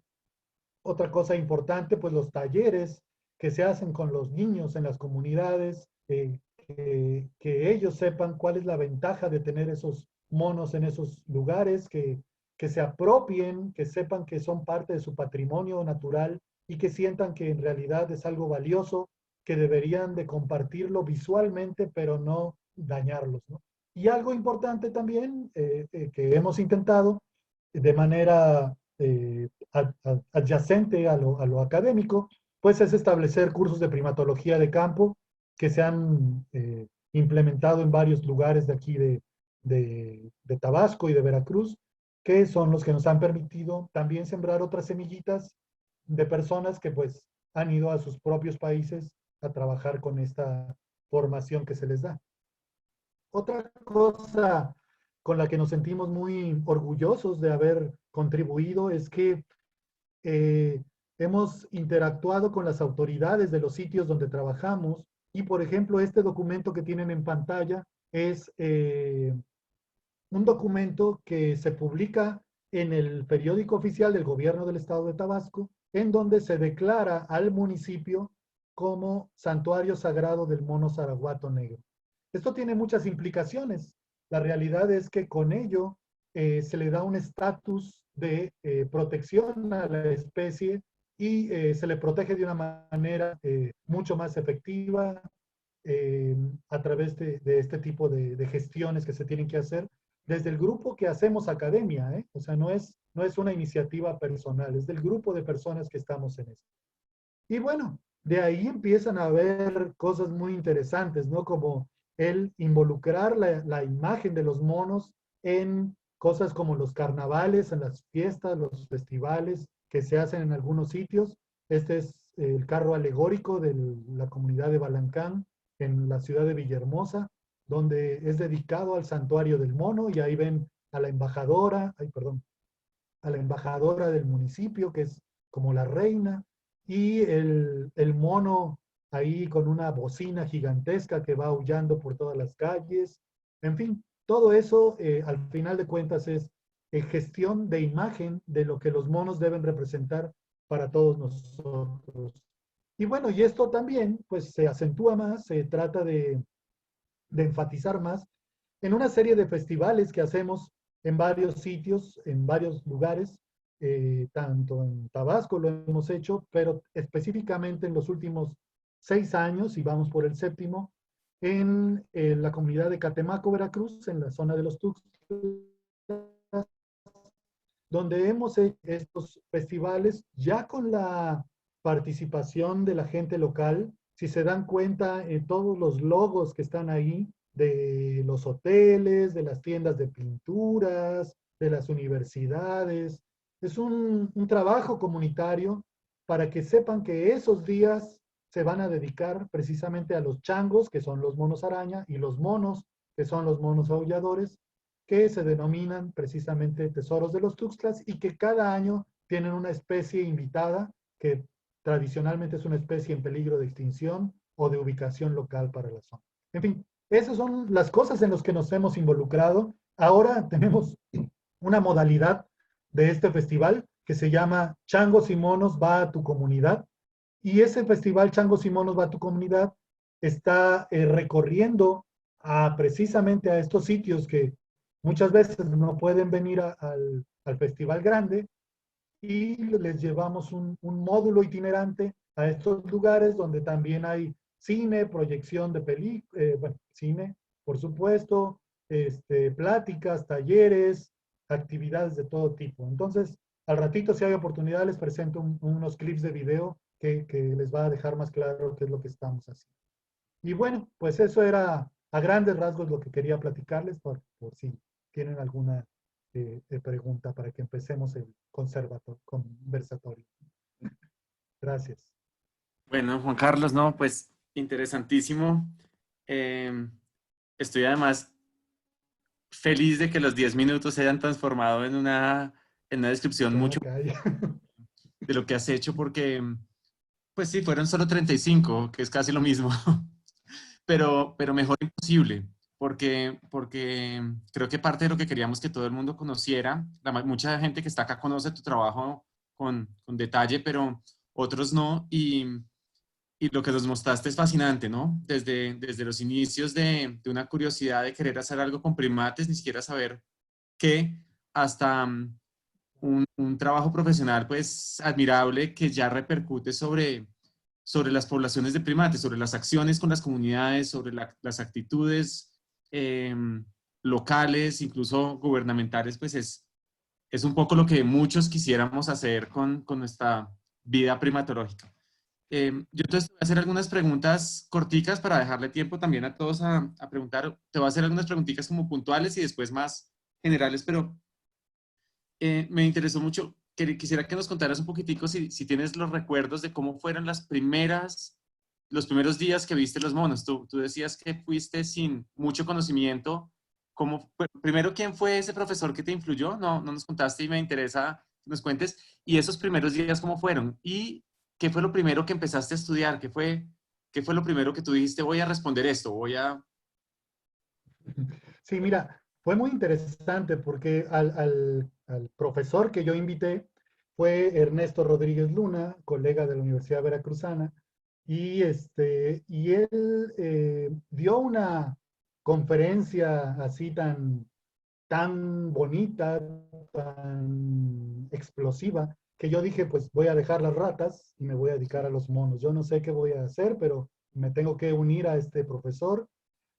otra cosa importante, pues los talleres que se hacen con los niños en las comunidades, que ellos sepan cuál es la ventaja de tener esos monos en esos lugares, que se apropien, que sepan que son parte de su patrimonio natural y que sientan que en realidad es algo valioso, que deberían de compartirlo visualmente, pero no dañarlos, ¿no? Y algo importante también que hemos intentado de manera adyacente a lo académico, pues es establecer cursos de primatología de campo que se han implementado en varios lugares de aquí de Tabasco y de Veracruz, que son los que nos han permitido también sembrar otras semillitas de personas que pues han ido a sus propios países a trabajar con esta formación que se les da. Otra cosa con la que nos sentimos muy orgullosos de haber contribuido es que hemos interactuado con las autoridades de los sitios donde trabajamos y, por ejemplo, este documento que tienen en pantalla es un documento que se publica en el periódico oficial del gobierno del estado de Tabasco, en donde se declara al municipio como santuario sagrado del mono zaraguato negro. Esto tiene muchas implicaciones. La realidad es que con ello se le da un estatus de protección a la especie y se le protege de una manera mucho más efectiva a través de este tipo de gestiones que se tienen que hacer desde el grupo que hacemos academia, ¿eh? O sea, no es una iniciativa personal, es del grupo de personas que estamos en esto. Y bueno, de ahí empiezan a haber cosas muy interesantes, ¿no? Como el involucrar la imagen de los monos en cosas como los carnavales, en las fiestas, los festivales que se hacen en algunos sitios. Este es el carro alegórico de la comunidad de Balancán, en la ciudad de Villahermosa, donde es dedicado al santuario del mono, y ahí ven a la embajadora, ay, perdón, a la embajadora del municipio, que es como la reina, y el mono ahí con una bocina gigantesca que va aullando por todas las calles. En fin, todo eso al final de cuentas es gestión de imagen de lo que los monos deben representar para todos nosotros. Y bueno, y esto también pues se acentúa más, se trata de enfatizar más en una serie de festivales que hacemos en varios sitios, en varios lugares, tanto en Tabasco lo hemos hecho, pero específicamente en los últimos 6 años, y vamos por el séptimo, en la comunidad de Catemaco, Veracruz, en la zona de los Tuxtlas, donde hemos hecho estos festivales ya con la participación de la gente local. Si se dan cuenta, todos los logos que están ahí, de los hoteles, de las tiendas de pinturas, de las universidades, es un trabajo comunitario para que sepan que esos días se van a dedicar precisamente a los changos, que son los monos araña, y los monos, que son los monos aulladores, que se denominan precisamente tesoros de los Tuxtlas y que cada año tienen una especie invitada que tradicionalmente es una especie en peligro de extinción o de ubicación local para la zona. En fin, esas son las cosas en las que nos hemos involucrado Ahora tenemos una modalidad de este festival que se llama Changos y Monos va a tu comunidad. Y ese festival Changos y Monos va a tu comunidad está recorriendo precisamente a estos sitios que muchas veces no pueden venir al festival grande, y les llevamos un módulo itinerante a estos lugares donde también hay cine, proyección de películas, bueno, cine, por supuesto, pláticas, talleres, actividades de todo tipo. Entonces, al ratito, si hay oportunidad, les presento unos clips de video que les va a dejar más claro qué es lo que estamos haciendo. Y bueno, pues eso era a grandes rasgos lo que quería platicarles por si tienen alguna pregunta para que empecemos el conversatorio. Gracias. Bueno, Juan Carlos, no, pues interesantísimo. Eh, Estoy además feliz de que los 10 minutos se hayan transformado en una descripción Ya, mucho calla. de lo que has hecho, porque, pues sí, fueron solo 35, que es casi lo mismo, pero mejor imposible, porque creo que parte de lo que queríamos que todo el mundo conociera, mucha gente que está acá conoce tu trabajo con detalle, pero otros no, y lo que nos mostraste es fascinante, ¿no? Desde los inicios de una curiosidad de querer hacer algo con primates, ni siquiera saber qué, hasta un trabajo profesional pues admirable que ya repercute sobre las poblaciones de primates, sobre las acciones con las comunidades, sobre las actitudes eh, locales, incluso gubernamentales, pues es un poco lo que muchos quisiéramos hacer con nuestra vida primatológica. Yo entonces te voy a hacer algunas preguntas corticas para dejarle tiempo también a todos a preguntar. Te voy a hacer algunas preguntitas como puntuales y después más generales, pero me interesó mucho. Quisiera que nos contaras un poquitico si tienes los recuerdos de cómo fueron los primeros días que viste los monos. Tú decías que fuiste sin mucho conocimiento. Primero, ¿quién fue ese profesor que te influyó? No nos contaste y me interesa que nos cuentes. Y esos primeros días, ¿cómo fueron? ¿Y qué fue lo primero que empezaste a estudiar? Qué fue lo primero que tú dijiste? Voy a responder esto, voy a... Sí, mira, fue muy interesante porque al profesor que yo invité fue Ernesto Rodríguez Luna, colega de la Universidad Veracruzana, y él dio una conferencia así tan bonita, tan explosiva, que yo dije, pues voy a dejar las ratas y me voy a dedicar a los monos. Yo no sé qué voy a hacer, pero me tengo que unir a este profesor.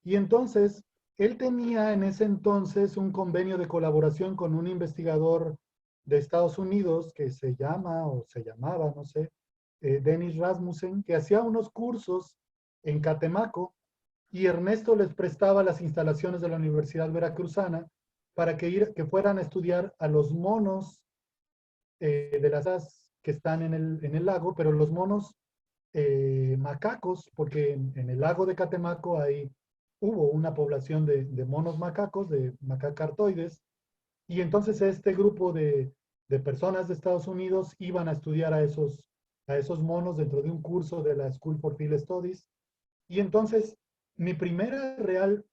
Y entonces, él tenía en ese entonces un convenio de colaboración con un investigador de Estados Unidos que se llama, o se llamaba, no sé, Dennis Rasmussen, que hacía unos cursos en Catemaco, y Ernesto les prestaba las instalaciones de la Universidad Veracruzana para que fueran a estudiar a los monos de las aves que están en el lago, pero los monos macacos, porque en el lago de Catemaco hubo una población de monos macacos, de macacartoides, y entonces este grupo de personas de Estados Unidos iban a estudiar a esos monos dentro de un curso de la School for Field Studies. Y entonces mi real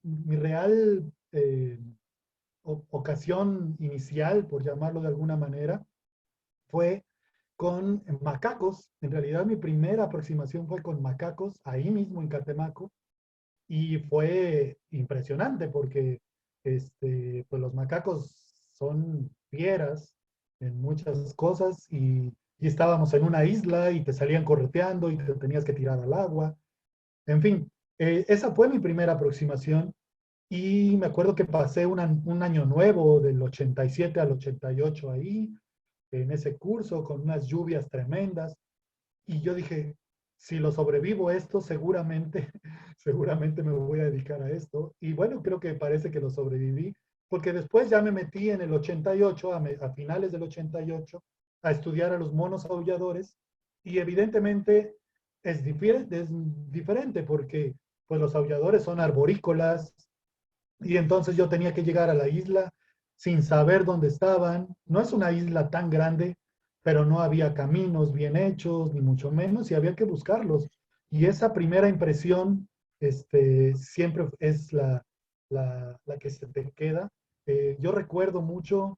ocasión inicial, por llamarlo de alguna manera, fue con macacos. En realidad mi primera aproximación fue con macacos, ahí mismo en Catemaco, y fue impresionante porque pues los macacos son fieras en muchas cosas, y estábamos en una isla y te salían correteando y te tenías que tirar al agua. En fin, esa fue mi primera aproximación, y me acuerdo que pasé un año nuevo del 87 al 88 ahí, en ese curso, con unas lluvias tremendas. Y yo dije, si lo sobrevivo esto, seguramente me voy a dedicar a esto. Y bueno, creo que parece que lo sobreviví, porque después ya me metí en el 88, a finales del 88, a estudiar a los monos aulladores. Y evidentemente es diferente porque pues los aulladores son arborícolas, y entonces yo tenía que llegar a la isla sin saber dónde estaban. No es una isla tan grande, pero no había caminos bien hechos, ni mucho menos, y había que buscarlos. Y esa primera impresión siempre es la que se te queda. Yo recuerdo mucho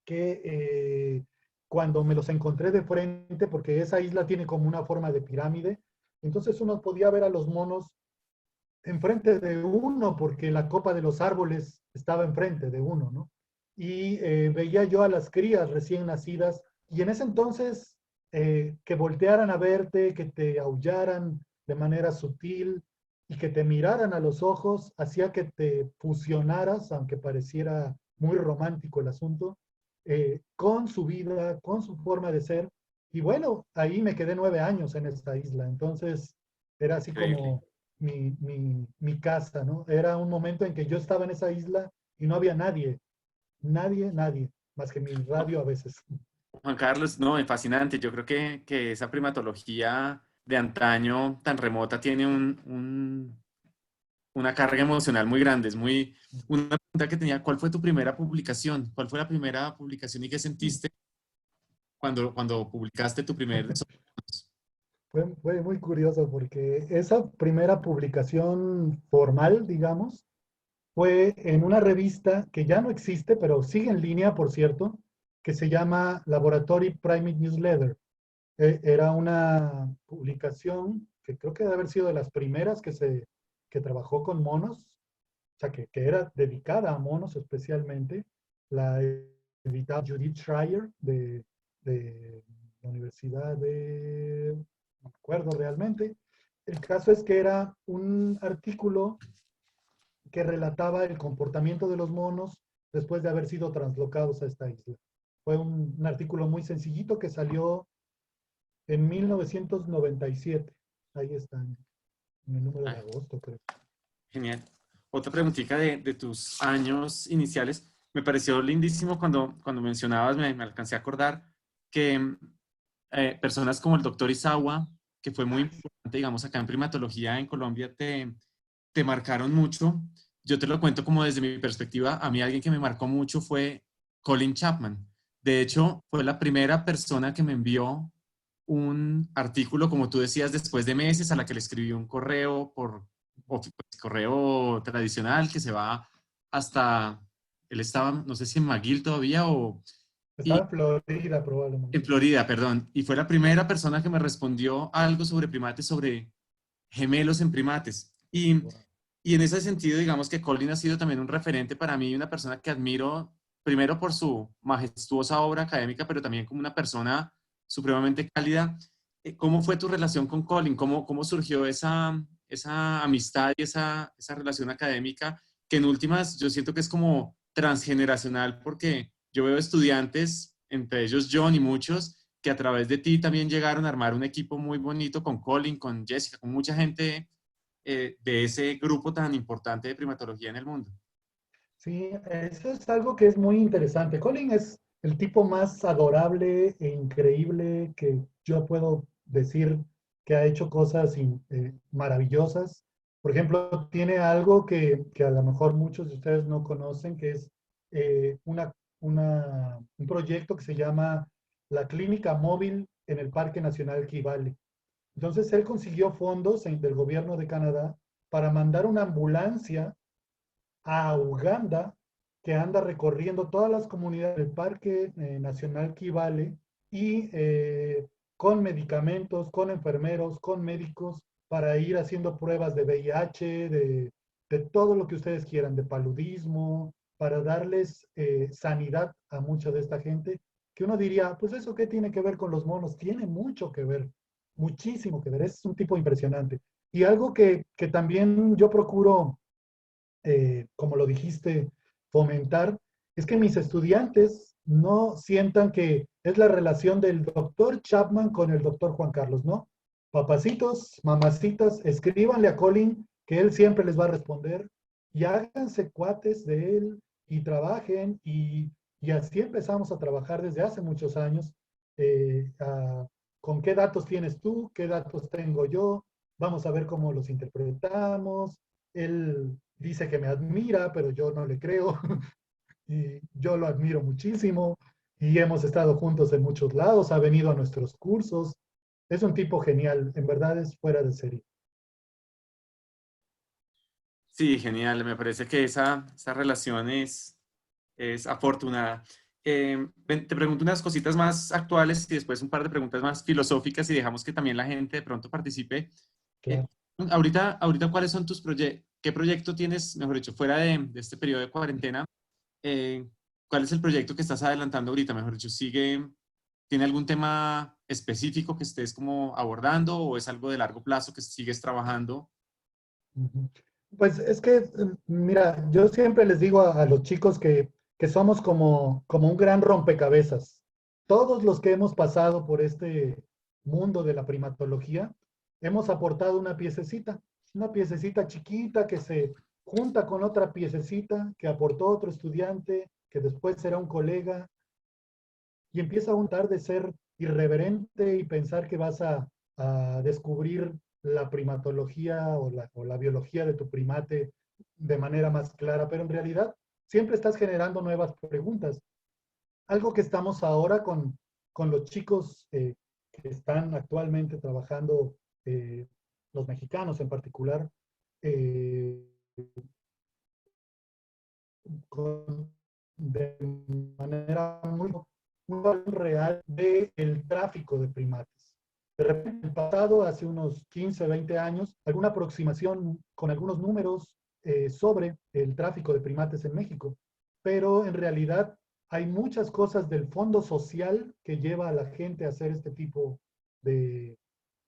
que cuando me los encontré de frente, porque esa isla tiene como una forma de pirámide, entonces uno podía ver a los monos enfrente de uno, porque la copa de los árboles estaba enfrente de uno, ¿no? Y veía yo a las crías recién nacidas, y en ese entonces que voltearan a verte, que te aullaran de manera sutil y que te miraran a los ojos, hacía que te fusionaras, aunque pareciera muy romántico el asunto, con su vida, con su forma de ser. Y bueno, ahí me quedé 9 años en esta isla, entonces era así Increíble. como mi casa, ¿no? Era un momento en que yo estaba en esa isla y no había nadie, nadie, más que mi radio a veces. Juan Carlos, no, es fascinante. Yo creo que esa primatología de antaño tan remota tiene una carga emocional muy grande. Es muy... Una pregunta que tenía, ¿cuál fue tu primera publicación? ¿Cuál fue la primera publicación y qué sentiste cuando publicaste tu primer... Fue muy curioso porque esa primera publicación formal, digamos, fue en una revista que ya no existe, pero sigue en línea, por cierto, que se llama Laboratory Primate Newsletter. Era una publicación que creo que debe haber sido de las primeras que trabajó con monos, o sea, que era dedicada a monos especialmente. La editaba Judith Schreier de la Universidad de, no me acuerdo realmente. El caso es que era un artículo que relataba el comportamiento de los monos después de haber sido translocados a esta isla. Fue un artículo muy sencillito que salió en 1997. Ahí está, en el número de Ay, agosto, creo. genial. Otra preguntita de tus años iniciales. Me pareció lindísimo cuando mencionabas, me alcancé a acordar que personas como el doctor Isawa, que fue muy importante, digamos, acá en primatología en Colombia, te marcaron mucho. Yo te lo cuento como desde mi perspectiva. A mí alguien que me marcó mucho fue Colin Chapman. De hecho, fue la primera persona que me envió un artículo, como tú decías, después de meses, a la que le escribí un correo pues, correo tradicional que se va hasta, él estaba, no sé si en McGill todavía Estaba y en Florida en probablemente. Florida, perdón, y fue la primera persona que me respondió algo sobre primates, sobre gemelos en primates. Wow. Y en ese sentido, digamos que Colin ha sido también un referente para mí, una persona que admiro primero por su majestuosa obra académica, pero también como una persona supremamente cálida. ¿Cómo fue tu relación con Colin? ¿Cómo surgió esa amistad y esa relación académica que en últimas yo siento que es como transgeneracional porque yo veo estudiantes, entre ellos John y muchos, que a través de ti también llegaron a armar un equipo muy bonito con Colin, con Jessica, con mucha gente de ese grupo tan importante de primatología en el mundo. Sí, eso es algo que es muy interesante. Colin es el tipo más adorable e increíble que yo puedo decir que ha hecho cosas maravillosas. Por ejemplo, tiene algo que a lo mejor muchos de ustedes no conocen, que es un proyecto que se llama la Clínica Móvil en el Parque Nacional Kivale. Entonces, él consiguió fondos del gobierno de Canadá para mandar una ambulancia a Uganda, que anda recorriendo todas las comunidades del Parque Nacional Kivale y con medicamentos, con enfermeros, con médicos, para ir haciendo pruebas de VIH, de todo lo que ustedes quieran, de paludismo, para darles sanidad a mucha de esta gente, que uno diría, pues eso qué tiene que ver con los monos, tiene mucho que ver, muchísimo que ver, es un tipo impresionante. Y algo que también yo procuro como lo dijiste, fomentar, es que mis estudiantes no sientan que es la relación del doctor Chapman con el doctor Juan Carlos, ¿no? Papacitos, mamacitas, escríbanle a Colin que él siempre les va a responder y háganse cuates de él y trabajen y así empezamos a trabajar desde hace muchos años. ¿Con qué datos tienes tú? ¿Qué datos tengo yo? Vamos a ver cómo los interpretamos. Él dice que me admira, pero yo no le creo. Y yo lo admiro muchísimo. Y hemos estado juntos en muchos lados, ha venido a nuestros cursos. Es un tipo genial, en verdad es fuera de serie. Sí, genial. Me parece que esa relación es afortunada. Te pregunto unas cositas más actuales y después un par de preguntas más filosóficas y dejamos que también la gente de pronto participe. Eh, Claro. ahorita, ¿cuáles son tus proyectos? ¿Qué proyecto tienes, mejor dicho, fuera de este periodo de cuarentena? eh, ¿Cuál es el proyecto que estás adelantando ahorita? Mejor dicho, ¿tiene algún tema específico que estés como abordando o es algo de largo plazo que sigues trabajando? Ujú. Pues es que, mira, yo siempre les digo a los chicos que somos como un gran rompecabezas. Todos los que hemos pasado por este mundo de la primatología, hemos aportado una piececita chiquita que se junta con otra piececita que aportó otro estudiante, que después será un colega, y empieza a untar de ser irreverente y pensar que vas a descubrir la primatología o la biología de tu primate de manera más clara, pero en realidad siempre estás generando nuevas preguntas. Algo que estamos ahora con los chicos que están actualmente trabajando, eh, los mexicanos en particular, eh, de manera muy real del tráfico de primates. De repente, en el pasado, hace unos 15, 20 años, alguna aproximación con algunos números sobre el tráfico de primates en México, pero en realidad hay muchas cosas del fondo social que lleva a la gente a hacer este tipo de,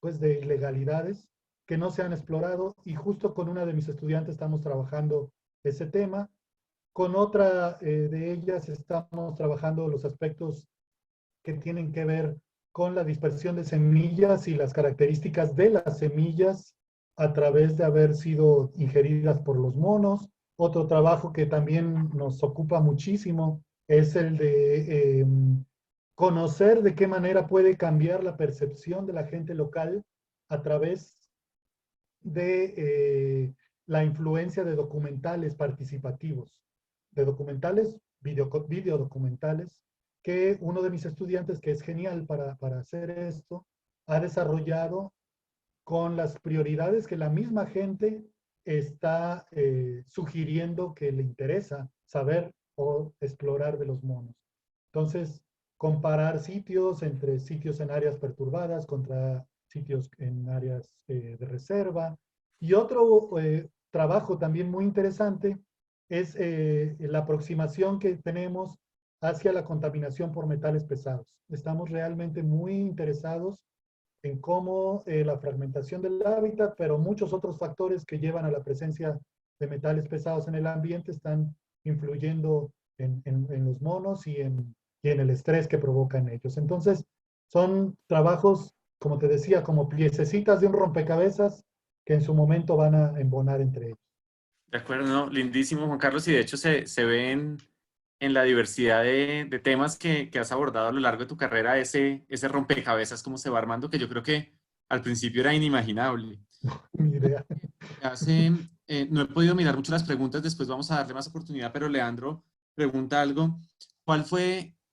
pues, de ilegalidades que no se han explorado y justo con una de mis estudiantes estamos trabajando ese tema. Con otra de ellas estamos trabajando los aspectos que tienen que ver con la dispersión de semillas y las características de las semillas a través de haber sido ingeridas por los monos. Otro trabajo que también nos ocupa muchísimo es el de conocer de qué manera puede cambiar la percepción de la gente local a través de la influencia de documentales participativos, de documentales, videodocumentales, que uno de mis estudiantes, que es genial para hacer esto, ha desarrollado con las prioridades que la misma gente está sugiriendo que le interesa saber o explorar de los monos. Entonces, comparar sitios entre sitios en áreas perturbadas contra sitios en áreas de reserva. Y otro trabajo también muy interesante es la aproximación que tenemos hacia la contaminación por metales pesados. Estamos realmente muy interesados en cómo la fragmentación del hábitat, pero muchos otros factores que llevan a la presencia de metales pesados en el ambiente están influyendo en los monos y en el estrés que provocan ellos. Entonces, son trabajos, como te decía, como piececitas de un rompecabezas que en su momento van a embonar entre ellos. De acuerdo, ¿no? Lindísimo, Juan Carlos, y de hecho se ve en la diversidad de temas que has abordado a lo largo de tu carrera, ese rompecabezas, cómo se va armando, que yo creo que al principio era inimaginable. Mi idea. Hace, no he podido mirar mucho las preguntas, después vamos a darle más oportunidad, pero Leandro pregunta algo.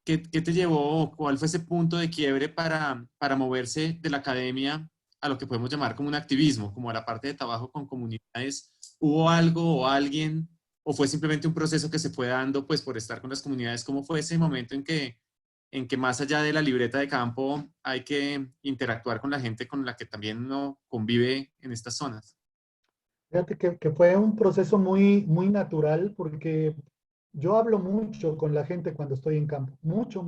¿Qué te llevó, cuál fue ese punto de quiebre para moverse de la academia a lo que podemos llamar como un activismo, como a la parte de trabajo con comunidades? ¿Hubo algo o alguien, o fue simplemente un proceso que se fue dando pues por estar con las comunidades? ¿Cómo fue ese momento en que más allá de la libreta de campo hay que interactuar con la gente con la que también uno convive en estas zonas? Fíjate que fue un proceso muy natural porque yo hablo mucho con la gente cuando estoy en campo, mucho,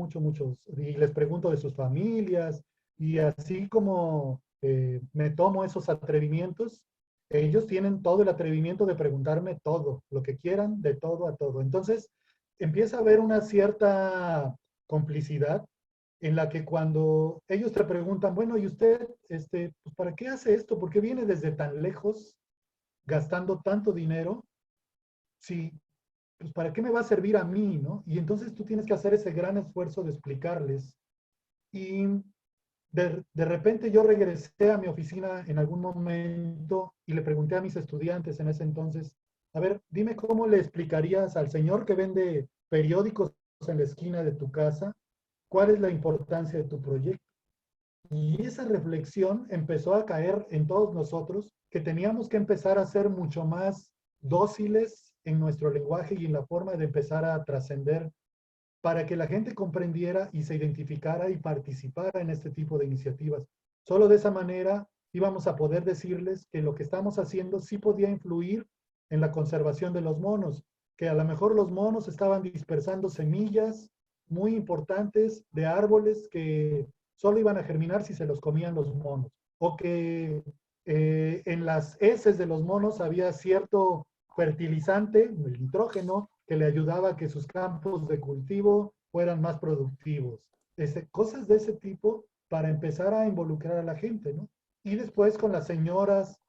y les pregunto de sus familias y así como me tomo esos atrevimientos, ellos tienen todo el atrevimiento de preguntarme todo, lo que quieran, de todo a todo. Entonces empieza a haber una cierta complicidad en la que cuando ellos te preguntan, bueno, ¿y usted, pues, para qué hace esto? ¿Por qué viene desde tan lejos gastando tanto dinero? Sí, pues ¿para qué me va a servir a mí, no? Y entonces tú tienes que hacer ese gran esfuerzo de explicarles. Y de repente yo regresé a mi oficina en algún momento y le pregunté a mis estudiantes en ese entonces, a ver, dime cómo le explicarías al señor que vende periódicos en la esquina de tu casa, cuál es la importancia de tu proyecto. Y esa reflexión empezó a caer en todos nosotros, que teníamos que empezar a ser mucho más dóciles en nuestro lenguaje y en la forma de empezar a trascender para que la gente comprendiera y se identificara y participara en este tipo de iniciativas. Solo de esa manera íbamos a poder decirles que lo que estamos haciendo sí podía influir en la conservación de los monos, que a lo mejor los monos estaban dispersando semillas muy importantes de árboles que solo iban a germinar si se los comían los monos, o que en las heces de los monos había cierto fertilizante, el nitrógeno, que le ayudaba a que sus campos de cultivo fueran más productivos. Cosas de ese tipo para empezar a involucrar a la gente, ¿no? Y después con las señoras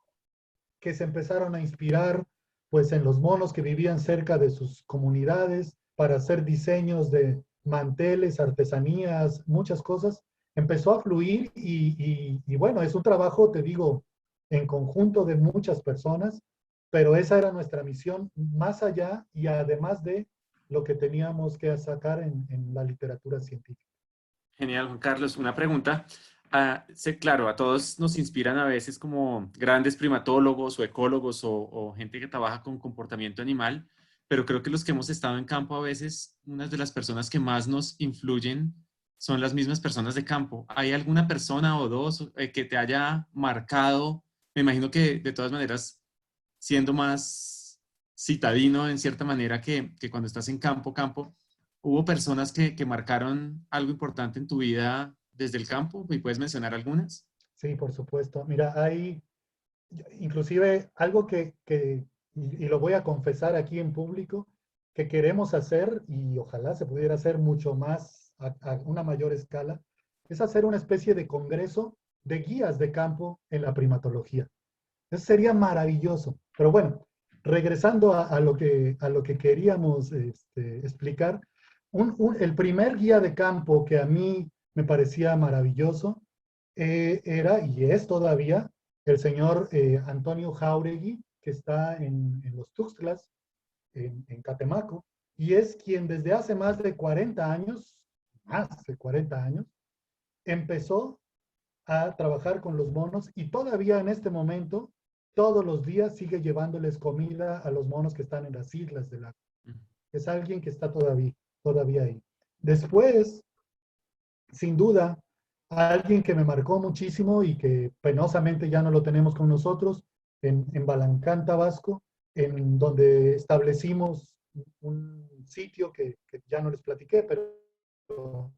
que se empezaron a inspirar pues en los monos que vivían cerca de sus comunidades para hacer diseños de manteles, artesanías, muchas cosas, empezó a fluir y bueno, es un trabajo, te digo, en conjunto de muchas personas, pero esa era nuestra misión más allá y además de lo que teníamos que sacar en la literatura científica. Genial, Juan Carlos. Una pregunta. Claro, a todos nos inspiran a veces como grandes primatólogos o ecólogos o gente que trabaja con comportamiento animal, pero creo que los que hemos estado en campo a veces, unas de las personas que más nos influyen son las mismas personas de campo. ¿Hay alguna persona o dos que te haya marcado? Me imagino que de todas maneras, siendo más citadino en cierta manera que cuando estás en campo, campo. ¿Hubo personas que marcaron algo importante en tu vida desde el campo? ¿Y puedes mencionar algunas? Sí, por supuesto. Mira, hay inclusive algo y lo voy a confesar aquí en público, que queremos hacer y ojalá se pudiera hacer mucho más a una mayor escala, es hacer una especie de congreso de guías de campo en la primatología. Eso sería maravilloso. Pero bueno, regresando a lo que queríamos explicar, el primer guía de campo que a mí me parecía maravilloso era y es todavía el señor Antonio Jáuregui, que está en los Tuxtlas, en Catemaco, y es quien desde hace más de 40 años, empezó a trabajar con los monos y todavía en este momento, todos los días sigue llevándoles comida a los monos que están en las islas del lago. Es alguien que está todavía ahí. Después, sin duda, alguien que me marcó muchísimo y que penosamente ya no lo tenemos con nosotros, en Balancán, Tabasco, en donde establecimos un sitio que ya no les platiqué, pero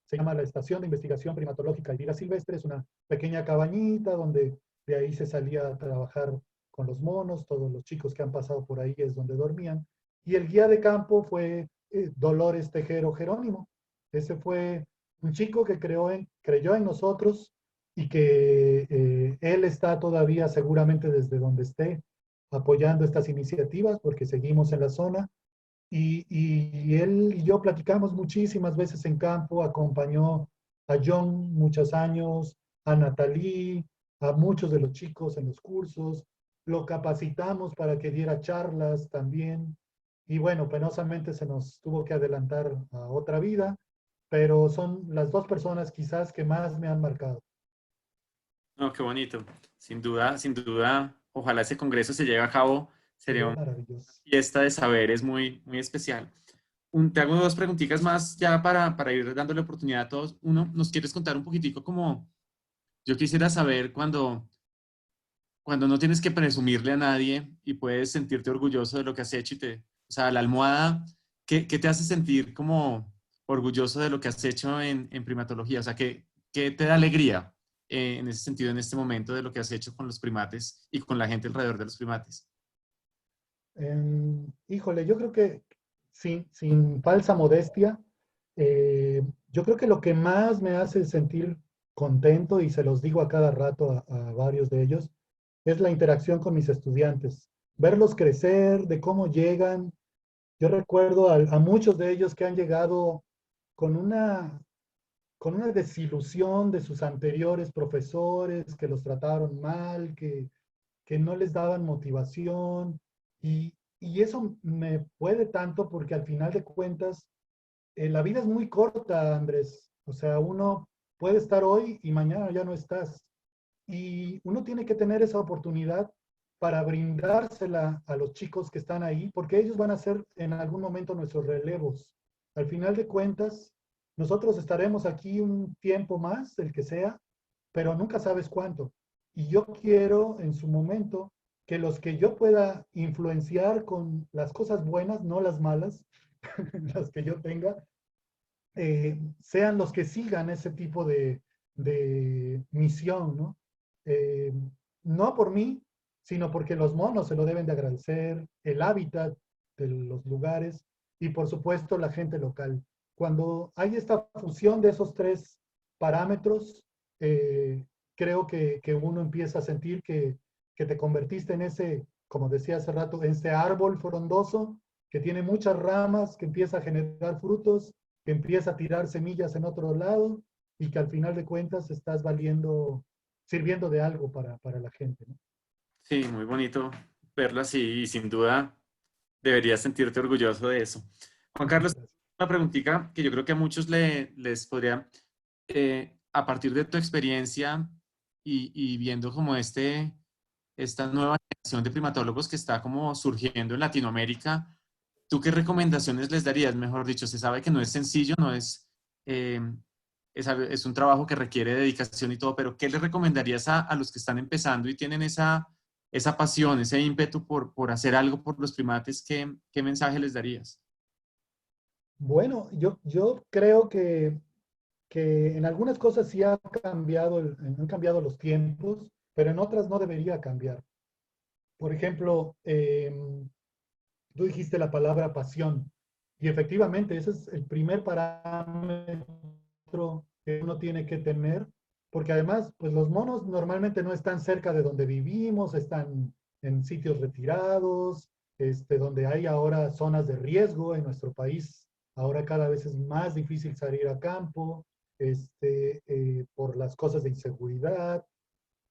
se llama la Estación de Investigación Primatológica y Vida Silvestre. Es una pequeña cabañita donde de ahí se salía a trabajar con los monos. Todos los chicos que han pasado por ahí es donde dormían. Y el guía de campo fue Dolores Tejero Jerónimo. Ese fue un chico que creyó en nosotros y que él está todavía seguramente desde donde esté apoyando estas iniciativas porque seguimos en la zona y él y yo platicamos muchísimas veces en campo, acompañó a John muchos años, a Natalie, a muchos de los chicos en los cursos, lo capacitamos para que diera charlas también. Y bueno, penosamente se nos tuvo que adelantar a otra vida, pero son las dos personas quizás que más me han marcado. No, qué bonito. Sin duda, sin duda, ojalá ese congreso se lleve a cabo. Sería Sería una maravilloso. fiesta de saberes muy, muy especial. Te hago dos preguntitas más ya para ir dándole oportunidad a todos. Uno, ¿nos quieres contar un poquitico como yo quisiera saber cuando no tienes que presumirle a nadie y puedes sentirte orgulloso de lo que has hecho o sea, la almohada, ¿qué te hace sentir como orgulloso de lo que has hecho en primatología? O sea, ¿qué te da alegría en ese sentido, en este momento, de lo que has hecho con los primates y con la gente alrededor de los primates? Híjole, yo creo que sin falsa modestia, yo creo que lo que más me hace sentir contento, y se los digo a cada rato a varios de ellos, es la interacción con mis estudiantes. Verlos crecer, de cómo llegan. Yo recuerdo a muchos de ellos que han llegado con con una desilusión de sus anteriores profesores, que los trataron mal, que no les daban motivación y eso me puede tanto porque al final de cuentas la vida es muy corta, Andrés. O sea, uno puede estar hoy y mañana ya no estás. Y uno tiene que tener esa oportunidad para brindársela a los chicos que están ahí, porque ellos van a ser en algún momento nuestros relevos. Al final de cuentas, nosotros estaremos aquí un tiempo más, el que sea, pero nunca sabes cuánto. Y yo quiero en su momento que los que yo pueda influenciar con las cosas buenas, no las malas, las que yo tenga, sean los que sigan ese tipo de misión, ¿no? Eh, no por mí, sino porque los monos se lo deben de agradecer, el hábitat de los lugares y por supuesto la gente local. Cuando hay esta fusión de esos tres parámetros, eh, creo que uno empieza a sentir que te convertiste en ese, como decía hace rato, en ese árbol frondoso que tiene muchas ramas, que empieza a generar frutos, que empieza a tirar semillas en otro lado y que al final de cuentas estás valiendo, sirviendo de algo para la gente, ¿no? Sí, muy bonito verlo así y sin duda deberías sentirte orgulloso de eso. Juan Carlos, Gracias. una preguntita que yo creo que a muchos les podría, a partir de tu experiencia y viendo como esta nueva generación de primatólogos que está como surgiendo en Latinoamérica, ¿tú qué recomendaciones les darías? Mejor dicho, se sabe que no es sencillo, no es, eh, es un trabajo que requiere dedicación y todo, pero ¿qué les recomendarías a los que están empezando y tienen esa pasión, ese ímpetu por hacer algo por los primates? ¿Qué mensaje les darías? Bueno, yo creo que en algunas cosas sí ha cambiado, han cambiado los tiempos, pero en otras no debería cambiar. Por ejemplo, tú dijiste la palabra pasión y efectivamente ese es el primer parámetro que uno tiene que tener, porque además, pues los monos normalmente no están cerca de donde vivimos, están en sitios retirados, donde hay ahora zonas de riesgo en nuestro país. Ahora cada vez es más difícil salir a campo, por las cosas de inseguridad,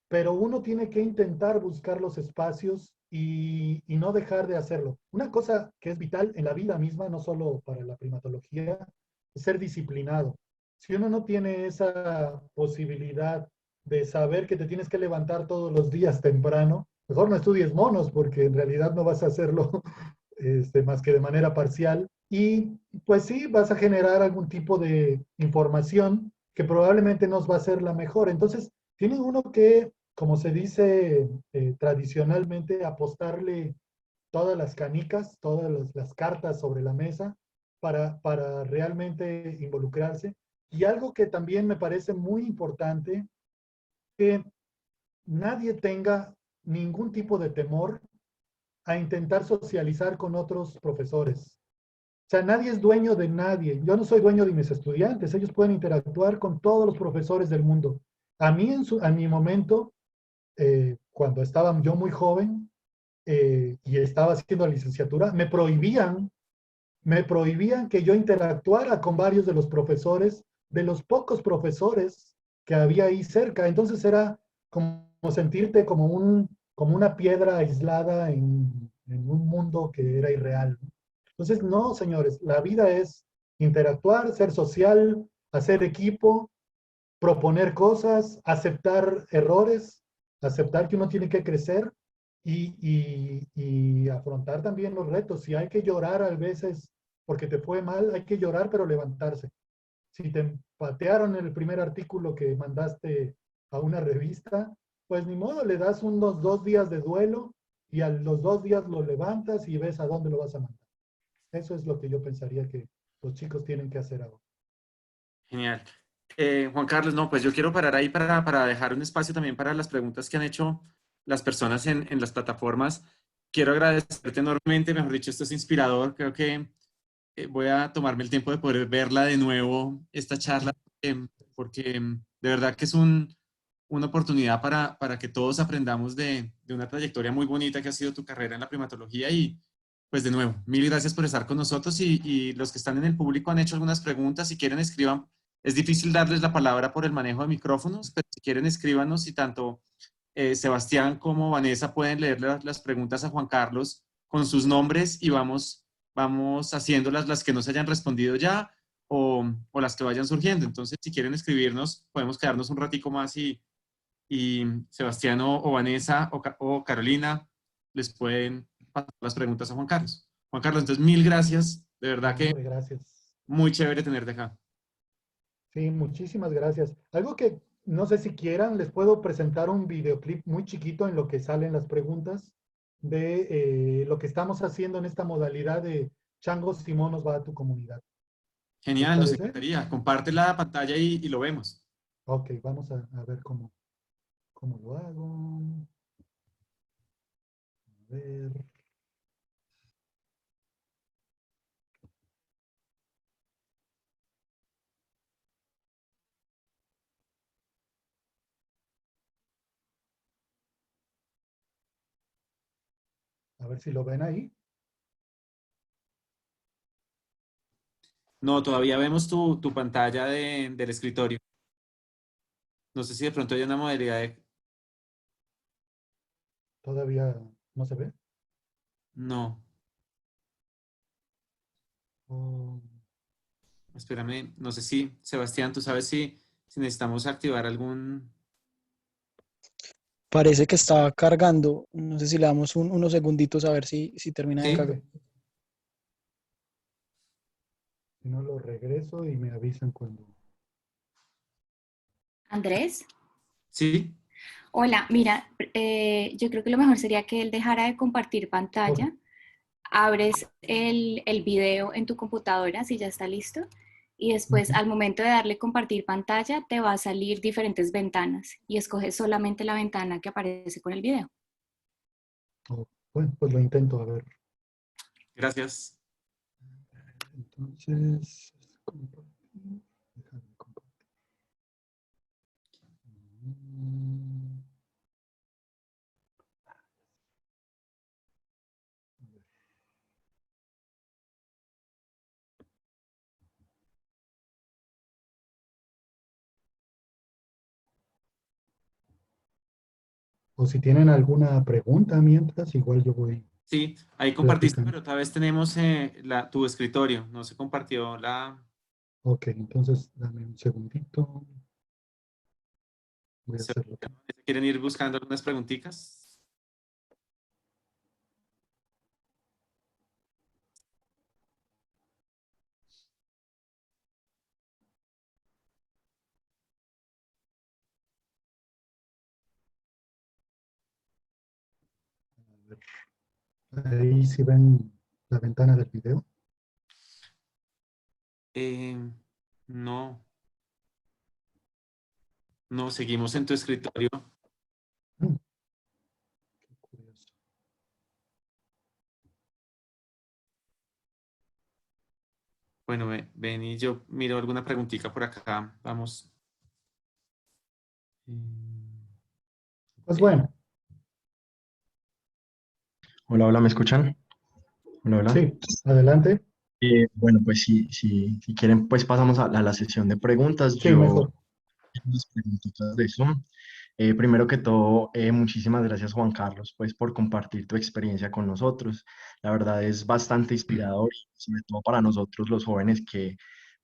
pero uno tiene que intentar buscar los espacios y no dejar de hacerlo. Una cosa que es vital en la vida misma, no solo para la primatología, es ser disciplinado. Si uno no tiene esa posibilidad de saber que te tienes que levantar todos los días temprano, mejor no estudies monos porque en realidad no vas a hacerlo más que de manera parcial. Y pues sí, vas a generar algún tipo de información que probablemente no va a ser la mejor. Entonces, tiene uno que, como se dice tradicionalmente, apostarle todas las canicas, todas las cartas sobre la mesa para realmente involucrarse. Y algo que también me parece muy importante, que nadie tenga ningún tipo de temor a intentar socializar con otros profesores. O sea, nadie es dueño de nadie. Yo no soy dueño de mis estudiantes. Ellos pueden interactuar con todos los profesores del mundo. A mí, a mi momento, cuando estaba yo muy joven y estaba haciendo la licenciatura, me prohibían que yo interactuara con varios de los profesores, de los pocos profesores que había ahí cerca. Entonces era como sentirte como una piedra aislada en un mundo que era irreal. Entonces, no, señores, la vida es interactuar, ser social, hacer equipo, proponer cosas, aceptar errores, aceptar que uno tiene que crecer y afrontar también los retos. Si hay que llorar a veces porque te fue mal, hay que llorar pero levantarse. Si te patearon el primer artículo que mandaste a una revista, pues ni modo, le das unos 2 días de duelo y a los 2 días lo levantas y ves a dónde lo vas a mandar. Eso es lo que yo pensaría que los chicos tienen que hacer ahora. Genial. Juan Carlos, no, pues yo quiero parar ahí para dejar un espacio también para las preguntas que han hecho las personas en las plataformas. Quiero agradecerte enormemente, mejor dicho, esto es inspirador. Creo que voy a tomarme el tiempo de poder verla de nuevo, esta charla, porque de verdad que es una oportunidad para que todos aprendamos de una trayectoria muy bonita que ha sido tu carrera en la primatología y pues de nuevo, mil gracias por estar con nosotros y los que están en el público han hecho algunas preguntas, si quieren escriban, es difícil darles la palabra por el manejo de micrófonos, pero si quieren escríbanos y tanto Sebastián como Vanessa pueden leer las preguntas a Juan Carlos con sus nombres y vamos haciéndolas las que no se hayan respondido ya o las que vayan surgiendo. Entonces, si quieren escribirnos, podemos quedarnos un ratico más y Sebastián o Vanessa o Carolina les pueden pasar las preguntas a Juan Carlos. Juan Carlos, entonces mil gracias. De verdad No, que hombre, gracias. muy chévere tenerte acá. Sí, muchísimas gracias. Algo que no sé si quieran, les puedo presentar un videoclip muy chiquito en lo que salen las preguntas de lo que estamos haciendo en esta modalidad de Changos y Monos va a tu comunidad. ¿Les Genial, nos parece? encantaría. Comparte la pantalla y lo vemos. Ok, vamos a ver cómo lo hago. A ver. A ver si lo ven ahí. No, todavía vemos tu pantalla del escritorio. No sé si de pronto hay una modalidad de... Todavía no se ve. No, Oh, espérame, no sé si, Sebastián, tú sabes si necesitamos activar algún... Parece que está cargando. No sé si le damos unos segunditos a ver si termina de Sí, cargar. ok. Si no, lo regreso y me avisan cuando. Andrés, sí. hola, mira, yo creo que lo mejor sería que él dejara de compartir Ok, pantalla, abres el video en tu computadora si ya está listo y después ujú. al momento de darle compartir pantalla te va a salir diferentes ventanas y escoges solamente la ventana que aparece con el video. Oh, bueno, pues lo intento, a ver. Gracias. Entonces, compartir. Déjame compartir. Mm, O si tienen alguna pregunta mientras, igual yo voy Sí, ahí compartiste, platicando. pero otra vez tenemos tu escritorio. No se compartió la... Ok, entonces dame un segundito. Voy a hacerlo. ¿Quieren ir buscando algunas preguntitas? Ahí si ven la ventana del video. Eh, no, no, seguimos en tu escritorio. Mm, qué curioso. Bueno, ven y yo miro alguna preguntita por acá. Vamos. Pues Ok. bueno, Hola, hola, ¿me escuchan? Hola, hola. sí, adelante. Bueno, pues si quieren, pues pasamos a la sesión de preguntas. Sí, Yo mejor. tengo unas preguntitas de Zoom. Primero que todo, muchísimas gracias, Juan Carlos, pues por compartir tu experiencia con nosotros. La verdad es bastante inspirador, y sobre todo para nosotros los jóvenes que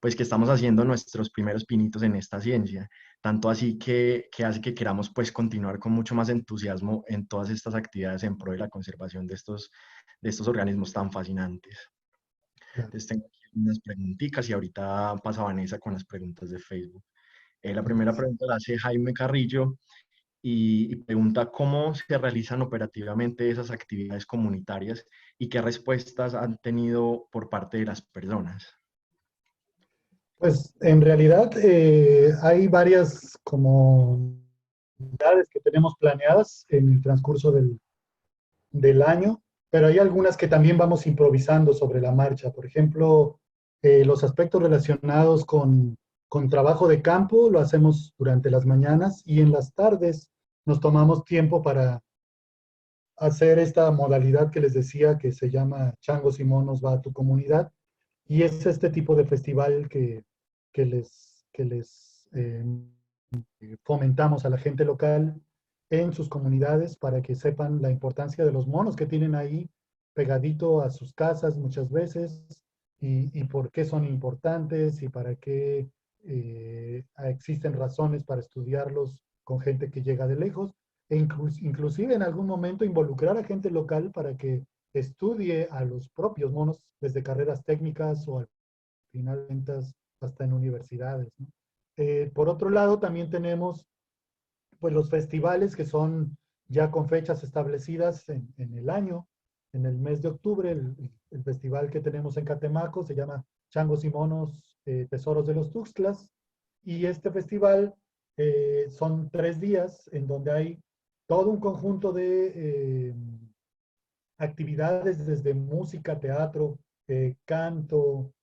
estamos haciendo nuestros primeros pinitos en esta ciencia. Tanto así que hace que queramos pues continuar con mucho más entusiasmo en todas estas actividades en pro de la conservación de estos organismos tan fascinantes. Claro, Entonces tengo aquí unas preguntitas y ahorita pasa Vanessa con las preguntas de Facebook. La primera gracias. pregunta la hace Jaime Carrillo y pregunta cómo se realizan operativamente esas actividades comunitarias y qué respuestas han tenido por parte de las personas. Pues en realidad hay varias comunidades que tenemos planeadas en el transcurso del año, pero hay algunas que también vamos improvisando sobre la marcha. Por ejemplo, los aspectos relacionados con trabajo de campo lo hacemos durante las mañanas y en las tardes nos tomamos tiempo para hacer esta modalidad que les decía que se llama Changos y Monos va a tu comunidad. Y es este tipo de festival que les fomentamos a la gente local en sus comunidades para que sepan la importancia de los monos que tienen ahí pegadito a sus casas muchas veces y por qué son importantes y para qué existen razones para estudiarlos con gente que llega de lejos. inclusive en algún momento involucrar a gente local para que estudie a los propios monos desde carreras técnicas o al final ventas hasta en universidades, ¿no? Por otro lado, también tenemos pues los festivales que son ya con fechas establecidas en el año. En el mes de octubre, el festival que tenemos en Catemaco se llama Changos y Monos, Tesoros de los Tuxtlas. Y este festival son 3 días en donde hay todo un conjunto de actividades desde música, teatro, canto,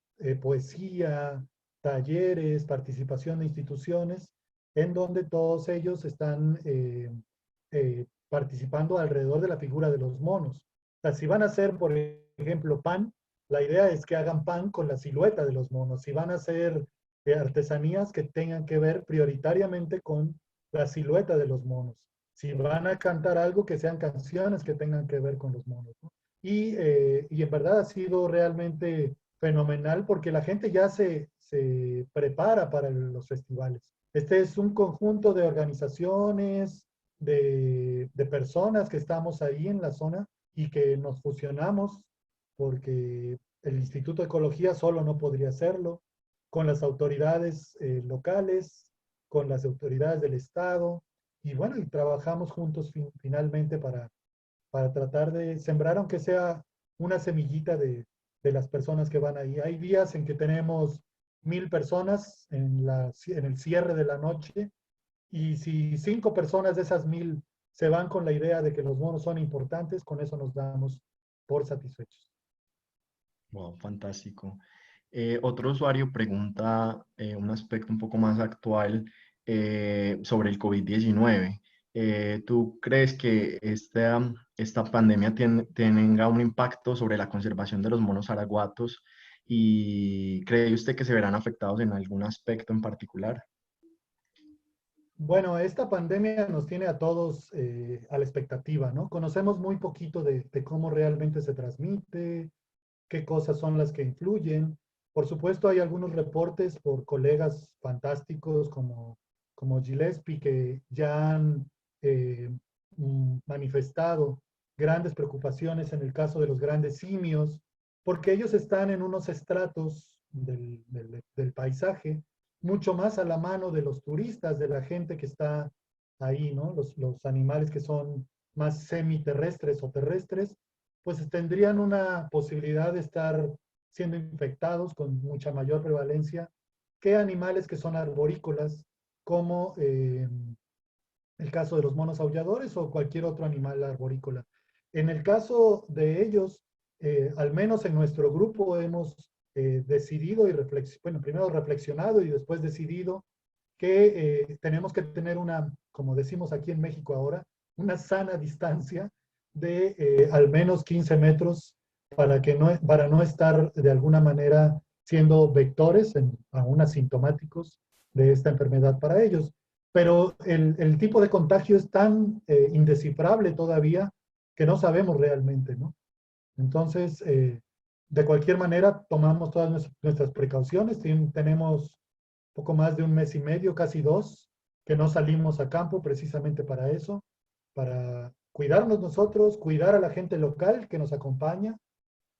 poesía, talleres, participación de instituciones, en donde todos ellos están participando alrededor de la figura de los monos. O sea, si van a hacer, por ejemplo, pan, la idea es que hagan pan con la silueta de los monos. Si van a hacer artesanías que tengan que ver prioritariamente con la silueta de los monos. Si van a cantar algo, que sean canciones que tengan que ver con los monos, ¿no? Y en verdad ha sido realmente fenomenal porque la gente ya se prepara para los festivales. Este es un conjunto de organizaciones, de personas que estamos ahí en la zona y que nos fusionamos porque el Instituto de Ecología solo no podría hacerlo, con las autoridades locales, con las autoridades del Estado, y bueno, y trabajamos juntos finalmente para tratar de sembrar, aunque sea una semillita de las personas que van ahí. Hay días en que tenemos 1000 personas en el cierre de la noche, y si 5 personas de esas 1000 se van con la idea de que los monos son importantes, con eso nos damos por satisfechos. Wow, fantástico. Otro usuario pregunta un aspecto un poco más actual sobre el COVID-19. ¿Tú crees que esta pandemia tenga un impacto sobre la conservación de los monos araguatos y cree usted que se verán afectados en algún aspecto en particular? Bueno, esta pandemia nos tiene a todos a la expectativa, ¿no? Conocemos muy poquito de cómo realmente se transmite, qué cosas son las que influyen. Por supuesto, hay algunos reportes por colegas fantásticos como Gillespie que ya han manifestado grandes preocupaciones en el caso de los grandes simios, porque ellos están en unos estratos del paisaje mucho más a la mano de los turistas, de la gente que está ahí, ¿no? Los animales que son más semiterrestres o terrestres, pues tendrían una posibilidad de estar siendo infectados con mucha mayor prevalencia que animales que son arborícolas, como el caso de los monos aulladores o cualquier otro animal arborícola. En el caso de ellos, al menos en nuestro grupo hemos decidido y bueno, primero reflexionado y después decidido que tenemos que tener una, como decimos aquí en México ahora, una sana distancia de al menos 15 metros para no estar de alguna manera siendo vectores, aún asintomáticos, de esta enfermedad para ellos. Pero el tipo de contagio es tan indescifrable todavía que no sabemos realmente, ¿no? Entonces, de cualquier manera, tomamos todas nuestras precauciones. Tenemos poco más de un mes y medio, casi 2, que no salimos a campo precisamente para eso, para cuidarnos nosotros, cuidar a la gente local que nos acompaña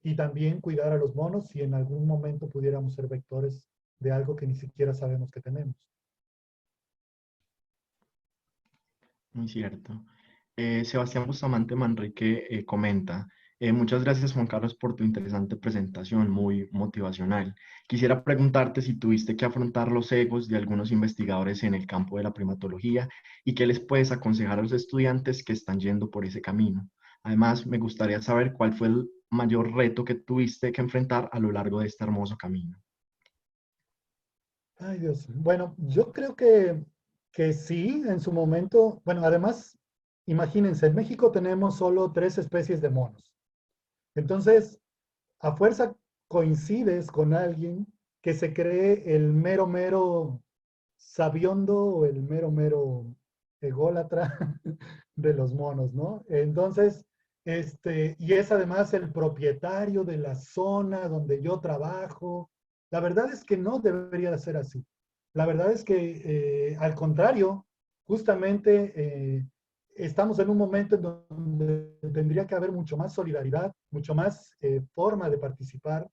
y también cuidar a los monos si en algún momento pudiéramos ser vectores de algo que ni siquiera sabemos que tenemos. Muy cierto. Sebastián Bustamante Manrique comenta, muchas gracias Juan Carlos por tu interesante presentación, muy motivacional. Quisiera preguntarte si tuviste que afrontar los egos de algunos investigadores en el campo de la primatología y qué les puedes aconsejar a los estudiantes que están yendo por ese camino. Además, me gustaría saber cuál fue el mayor reto que tuviste que enfrentar a lo largo de este hermoso camino. Ay, Dios. Bueno, yo creo que sí, en su momento. Bueno, además, imagínense, en México tenemos solo 3 especies de monos. Entonces, a fuerza coincides con alguien que se cree el mero, mero sabiondo o el mero, mero ególatra de los monos, ¿no? Entonces, y es además el propietario de la zona donde yo trabajo. La verdad es que no debería de ser así. La verdad es que, al contrario, justamente estamos en un momento en donde tendría que haber mucho más solidaridad, mucho más forma de participar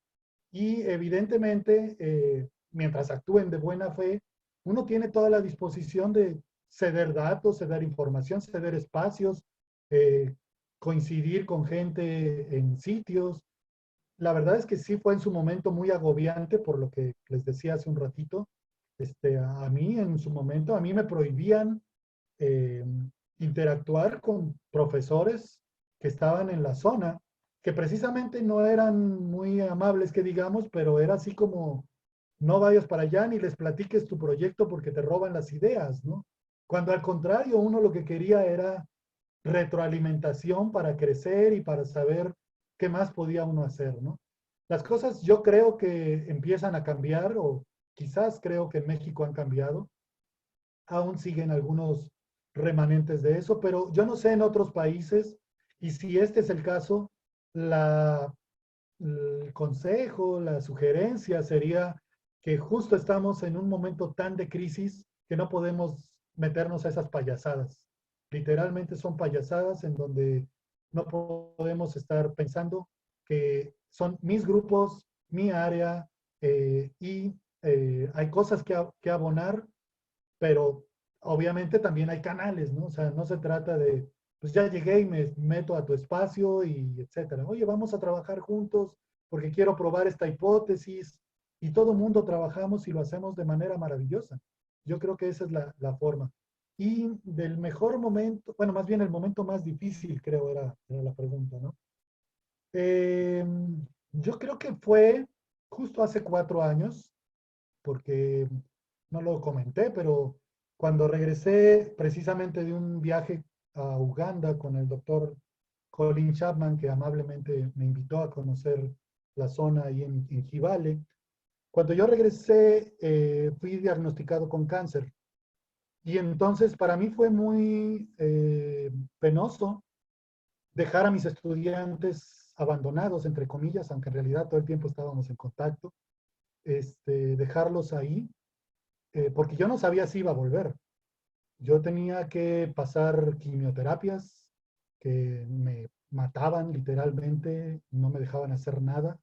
y evidentemente, mientras actúen de buena fe, uno tiene toda la disposición de ceder datos, ceder información, ceder espacios, eh, coincidir con gente en sitios. La verdad es que sí fue en su momento muy agobiante, por lo que les decía hace un ratito. A mí en su momento, a mí me prohibían eh, interactuar con profesores que estaban en la zona, que precisamente no eran muy amables, que digamos, pero era así como, no vayas para allá ni les platiques tu proyecto porque te roban las ideas, ¿no? Cuando al contrario, uno lo que quería era retroalimentación para crecer y para saber qué más podía uno hacer, ¿no? Las cosas yo creo que empiezan a cambiar, o quizás creo que en México han cambiado. Aún siguen algunos remanentes de eso, pero yo no sé en otros países, y si este es el caso, la, el consejo, la sugerencia sería que justo estamos en un momento tan de crisis que no podemos meternos a esas payasadas. Literalmente son payasadas en donde no podemos estar pensando que son mis grupos, mi área, y hay cosas que abonar, pero obviamente también hay canales, ¿no? O sea, no se trata de, pues ya llegué y me meto a tu espacio y etcétera. Oye, vamos a trabajar juntos porque quiero probar esta hipótesis y todo mundo trabajamos y lo hacemos de manera maravillosa. Yo creo que esa es la forma. Y del mejor momento, bueno, más bien el momento más difícil, creo, era la pregunta, ¿no? Eh, yo creo que fue justo hace 4 años, porque no lo comenté, pero cuando regresé precisamente de un viaje a Uganda con el doctor Colin Chapman, que amablemente me invitó a conocer la zona ahí en Jibale, cuando yo regresé fui diagnosticado con cáncer. Y entonces para mí fue muy penoso dejar a mis estudiantes abandonados, entre comillas, aunque en realidad todo el tiempo estábamos en contacto, dejarlos ahí porque yo no sabía si iba a volver. Yo tenía que pasar quimioterapias que me mataban literalmente, no me dejaban hacer nada.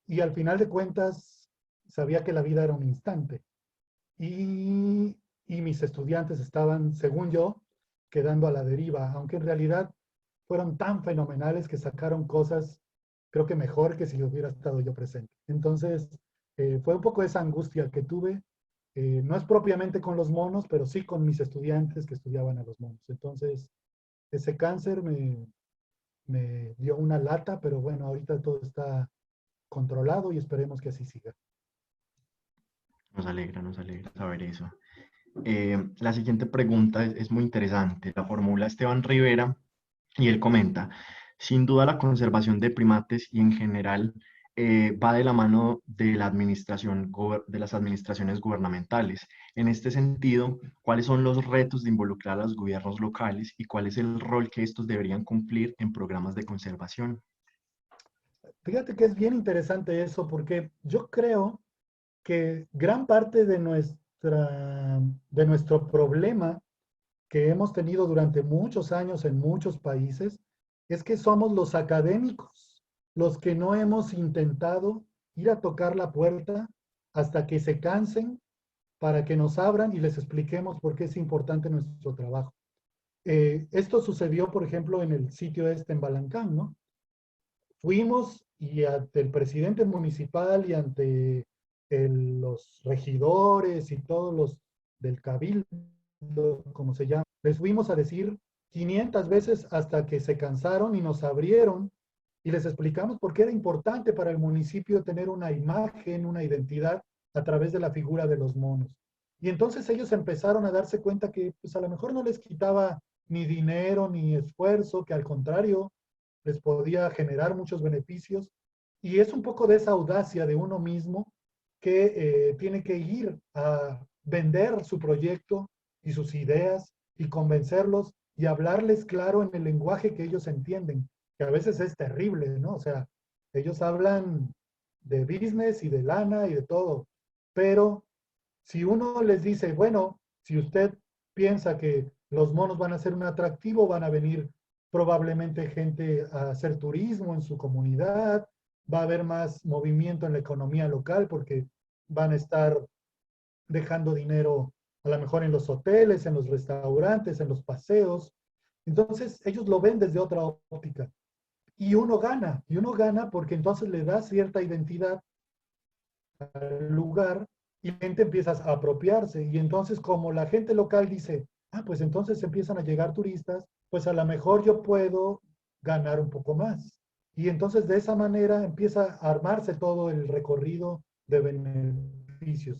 Y al final de cuentas, sabía que la vida era un instante. Y mis estudiantes estaban, según yo, quedando a la deriva, aunque en realidad fueron tan fenomenales que sacaron cosas, creo que mejor que si hubiera estado yo presente. Entonces, fue un poco esa angustia que tuve. No es propiamente con los monos, pero sí con mis estudiantes que estudiaban a los monos. Entonces, ese cáncer me dio una lata, pero bueno, ahorita todo está controlado y esperemos que así siga. Nos alegra saber eso. La siguiente pregunta es muy interesante. La formula Esteban Rivera y él comenta, sin duda la conservación de primates y en general va de la mano de la administración, de las administraciones gubernamentales. En este sentido, ¿cuáles son los retos de involucrar a los gobiernos locales y cuál es el rol que estos deberían cumplir en programas de conservación? Fíjate que es bien interesante eso porque yo creo que gran parte de nuestro problema que hemos tenido durante muchos años en muchos países es que somos los académicos los que no hemos intentado ir a tocar la puerta hasta que se cansen para que nos abran y les expliquemos por qué es importante nuestro trabajo. Esto sucedió, por ejemplo, en el sitio en Balancán, ¿no? Fuimos y ante el presidente municipal y ante los regidores y todos los del cabildo, como se llama, les fuimos a decir 500 veces hasta que se cansaron y nos abrieron y les explicamos por qué era importante para el municipio tener una imagen, una identidad a través de la figura de los monos. Y entonces ellos empezaron a darse cuenta que pues a lo mejor no les quitaba ni dinero ni esfuerzo, que al contrario les podía generar muchos beneficios. Y es un poco de esa audacia de uno mismo que tiene que ir a vender su proyecto y sus ideas y convencerlos y hablarles claro en el lenguaje que ellos entienden, que a veces es terrible, ¿no? O sea, ellos hablan de business y de lana y de todo, pero si uno les dice, bueno, si usted piensa que los monos van a ser un atractivo, van a venir probablemente gente a hacer turismo en su comunidad, va a haber más movimiento en la economía local porque van a estar dejando dinero a lo mejor en los hoteles, en los restaurantes, en los paseos. Entonces ellos lo ven desde otra óptica. Y uno gana porque entonces le da cierta identidad al lugar y la gente empieza a apropiarse. Y entonces como la gente local dice, ah, pues entonces empiezan a llegar turistas, pues a lo mejor yo puedo ganar un poco más. Y entonces de esa manera empieza a armarse todo el recorrido de beneficios.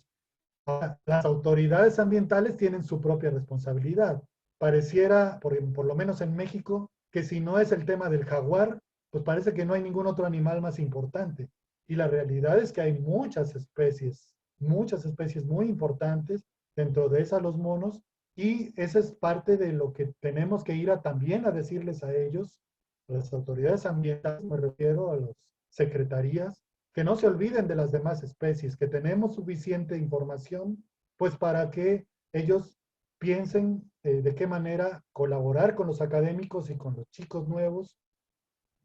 Ahora, las autoridades ambientales tienen su propia responsabilidad. Pareciera, por lo menos en México, que si no es el tema del jaguar, pues parece que no hay ningún otro animal más importante. Y la realidad es que hay muchas especies muy importantes, dentro de esas los monos, y esa es parte de lo que tenemos que ir también a decirles a ellos, a las autoridades ambientales, me refiero a las secretarías, que no se olviden de las demás especies, que tenemos suficiente información, pues para que ellos piensen de qué manera colaborar con los académicos y con los chicos nuevos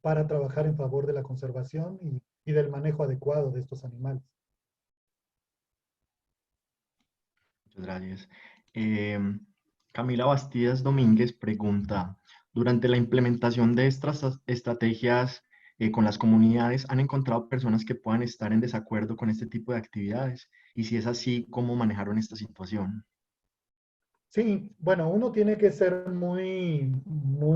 para trabajar en favor de la conservación y del manejo adecuado de estos animales. Muchas gracias. Camila Bastidas Domínguez pregunta, durante la implementación de estas estrategias con las comunidades, ¿han encontrado personas que puedan estar en desacuerdo con este tipo de actividades? Y si es así, ¿cómo manejaron esta situación? Sí, bueno, uno tiene que ser muy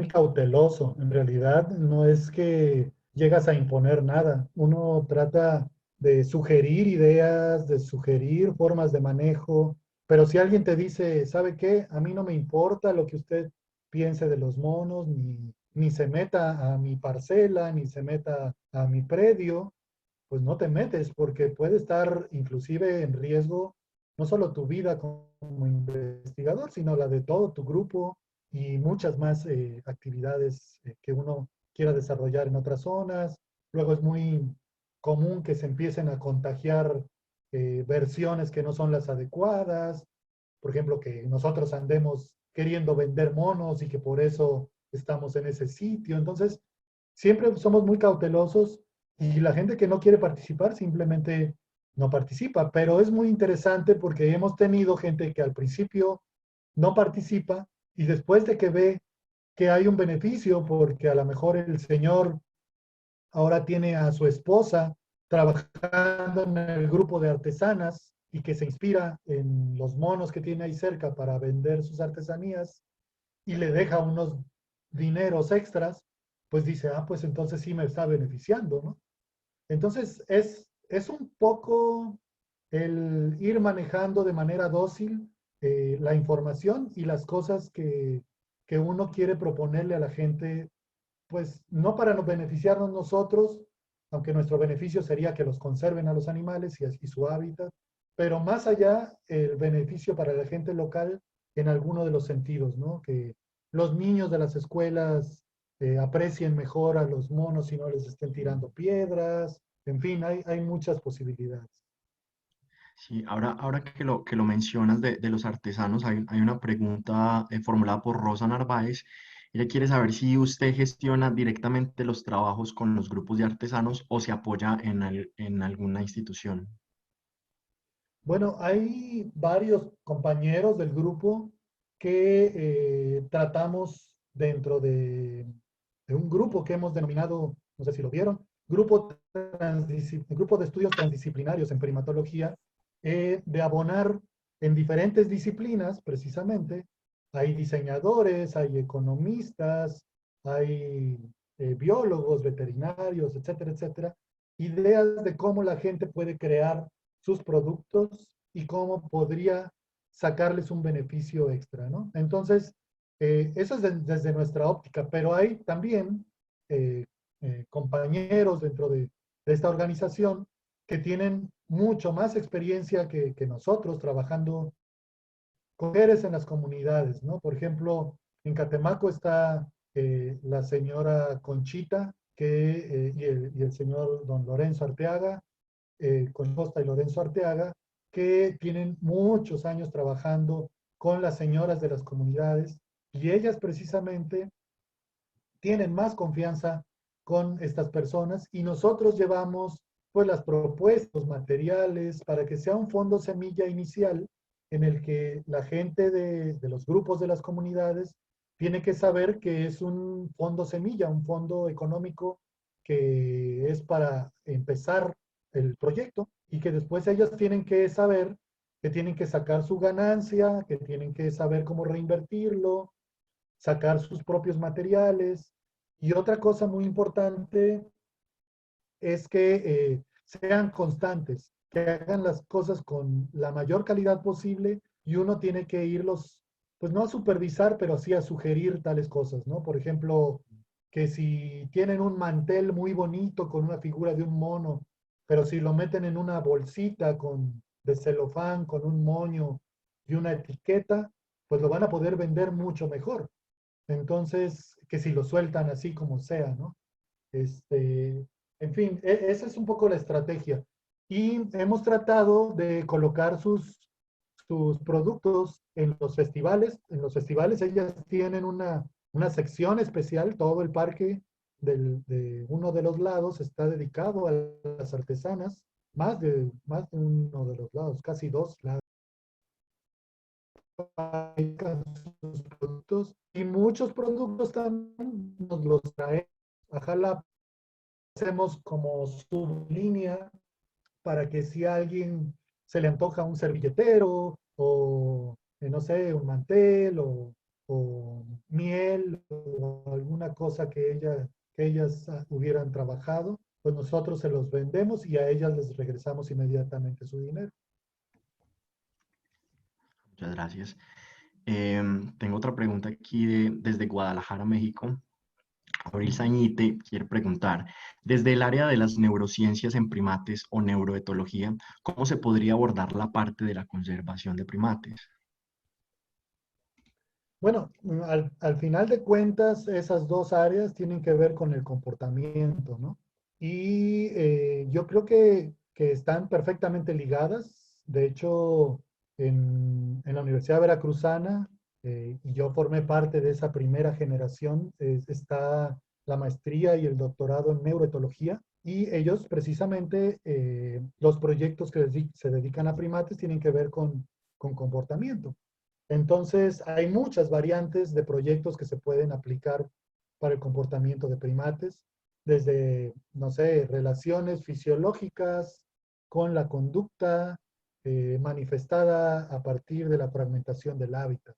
cauteloso. En realidad, no es que llegas a imponer nada. Uno trata de sugerir ideas, de sugerir formas de manejo, pero si alguien te dice, ¿sabe qué? A mí no me importa lo que usted piense de los monos, ni se meta a mi parcela, ni se meta a mi predio, pues no te metes porque puede estar inclusive en riesgo no solo tu vida como investigador, sino la de todo tu grupo y muchas más actividades que uno quiera desarrollar en otras zonas. Luego es muy común que se empiecen a contagiar versiones que no son las adecuadas. Por ejemplo, que nosotros andemos queriendo vender monos y que por eso estamos en ese sitio. Entonces, siempre somos muy cautelosos y la gente que no quiere participar simplemente no participa, pero es muy interesante porque hemos tenido gente que al principio no participa y después de que ve que hay un beneficio, porque a lo mejor el señor ahora tiene a su esposa trabajando en el grupo de artesanas y que se inspira en los monos que tiene ahí cerca para vender sus artesanías y le deja unos dineros extras, pues dice, ah, pues entonces sí me está beneficiando, ¿no? Entonces es un poco el ir manejando de manera dócil la información y las cosas que uno quiere proponerle a la gente, pues no para nos beneficiarnos nosotros, aunque nuestro beneficio sería que los conserven a los animales y su hábitat, pero más allá el beneficio para la gente local en alguno de los sentidos, ¿no? Que los niños de las escuelas aprecien mejor a los monos y no les estén tirando piedras, en fin, hay muchas posibilidades. Sí, ahora que lo mencionas de los artesanos, hay una pregunta formulada por Rosa Narváez. Ella quiere saber si usted gestiona directamente los trabajos con los grupos de artesanos o se apoya en alguna institución. Bueno, hay varios compañeros del grupo que tratamos dentro de un grupo que hemos denominado, no sé si lo vieron, grupo de estudios transdisciplinarios en primatología, de abonar en diferentes disciplinas, precisamente. Hay diseñadores, hay economistas, hay biólogos, veterinarios, etcétera, etcétera. Ideas de cómo la gente puede crear sus productos y cómo podría sacarles un beneficio extra, ¿no? Entonces, eso es desde nuestra óptica, pero hay también eh, compañeros dentro de esta organización que tienen mucho más experiencia que nosotros trabajando con mujeres en las comunidades, ¿no? Por ejemplo, en Catemaco está la señora Conchita y el señor don Lorenzo Arteaga, Costa y Lorenzo Arteaga, que tienen muchos años trabajando con las señoras de las comunidades Y ellas precisamente tienen más confianza con estas personas y nosotros llevamos pues las propuestas, los materiales para que sea un fondo semilla inicial en el que la gente de los grupos de las comunidades tiene que saber que es un fondo semilla, un fondo económico que es para empezar el proyecto y que después ellas tienen que saber que tienen que sacar su ganancia, que tienen que saber cómo reinvertirlo, sacar sus propios materiales. Y otra cosa muy importante es que sean constantes, que hagan las cosas con la mayor calidad posible y uno tiene que irlos, pues no a supervisar, pero sí a sugerir tales cosas, ¿no? Por ejemplo, que si tienen un mantel muy bonito con una figura de un mono, pero si lo meten en una bolsita de celofán, con un moño y una etiqueta, pues lo van a poder vender mucho mejor. Entonces, que si lo sueltan así como sea, ¿no? En fin, esa es un poco la estrategia. Y hemos tratado de colocar sus productos en los festivales. En los festivales ellas tienen una sección especial, todo el parque de uno de los lados está dedicado a las artesanas, más de uno de los lados, casi dos lados. Sus productos y muchos productos también nos los traen a Jalapa. Hacemos como sublínea para que si a alguien se le antoja un servilletero o no sé, un mantel o miel o alguna cosa que ellas hubieran trabajado, pues nosotros se los vendemos y a ellas les regresamos inmediatamente su dinero. Muchas gracias. Tengo otra pregunta aquí desde Guadalajara, México. Abril Sañite quiere preguntar, desde el área de las neurociencias en primates o neuroetología, ¿cómo se podría abordar la parte de la conservación de primates? Bueno, al final de cuentas, esas dos áreas tienen que ver con el comportamiento, ¿no? Y yo creo que están perfectamente ligadas. De hecho, en la Universidad Veracruzana, y yo formé parte de esa primera generación, está la maestría y el doctorado en neuroetología. Y ellos precisamente, los proyectos que se dedican a primates tienen que ver con comportamiento. Entonces, hay muchas variantes de proyectos que se pueden aplicar para el comportamiento de primates, desde, no sé, relaciones fisiológicas con la conducta manifestada a partir de la fragmentación del hábitat,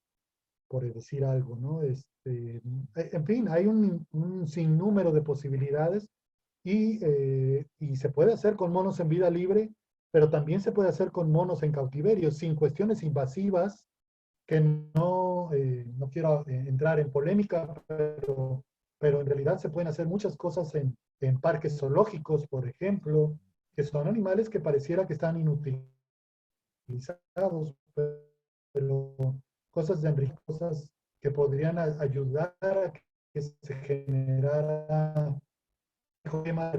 por decir algo, ¿no? En fin, hay un sinnúmero de posibilidades y se puede hacer con monos en vida libre, pero también se puede hacer con monos en cautiverio, sin cuestiones invasivas que no quiero entrar en polémica, pero en realidad se pueden hacer muchas cosas en parques zoológicos, por ejemplo, que son animales que pareciera que están inutilizados, pero cosas de enriquecer, cosas que podrían ayudar a que se generara un tema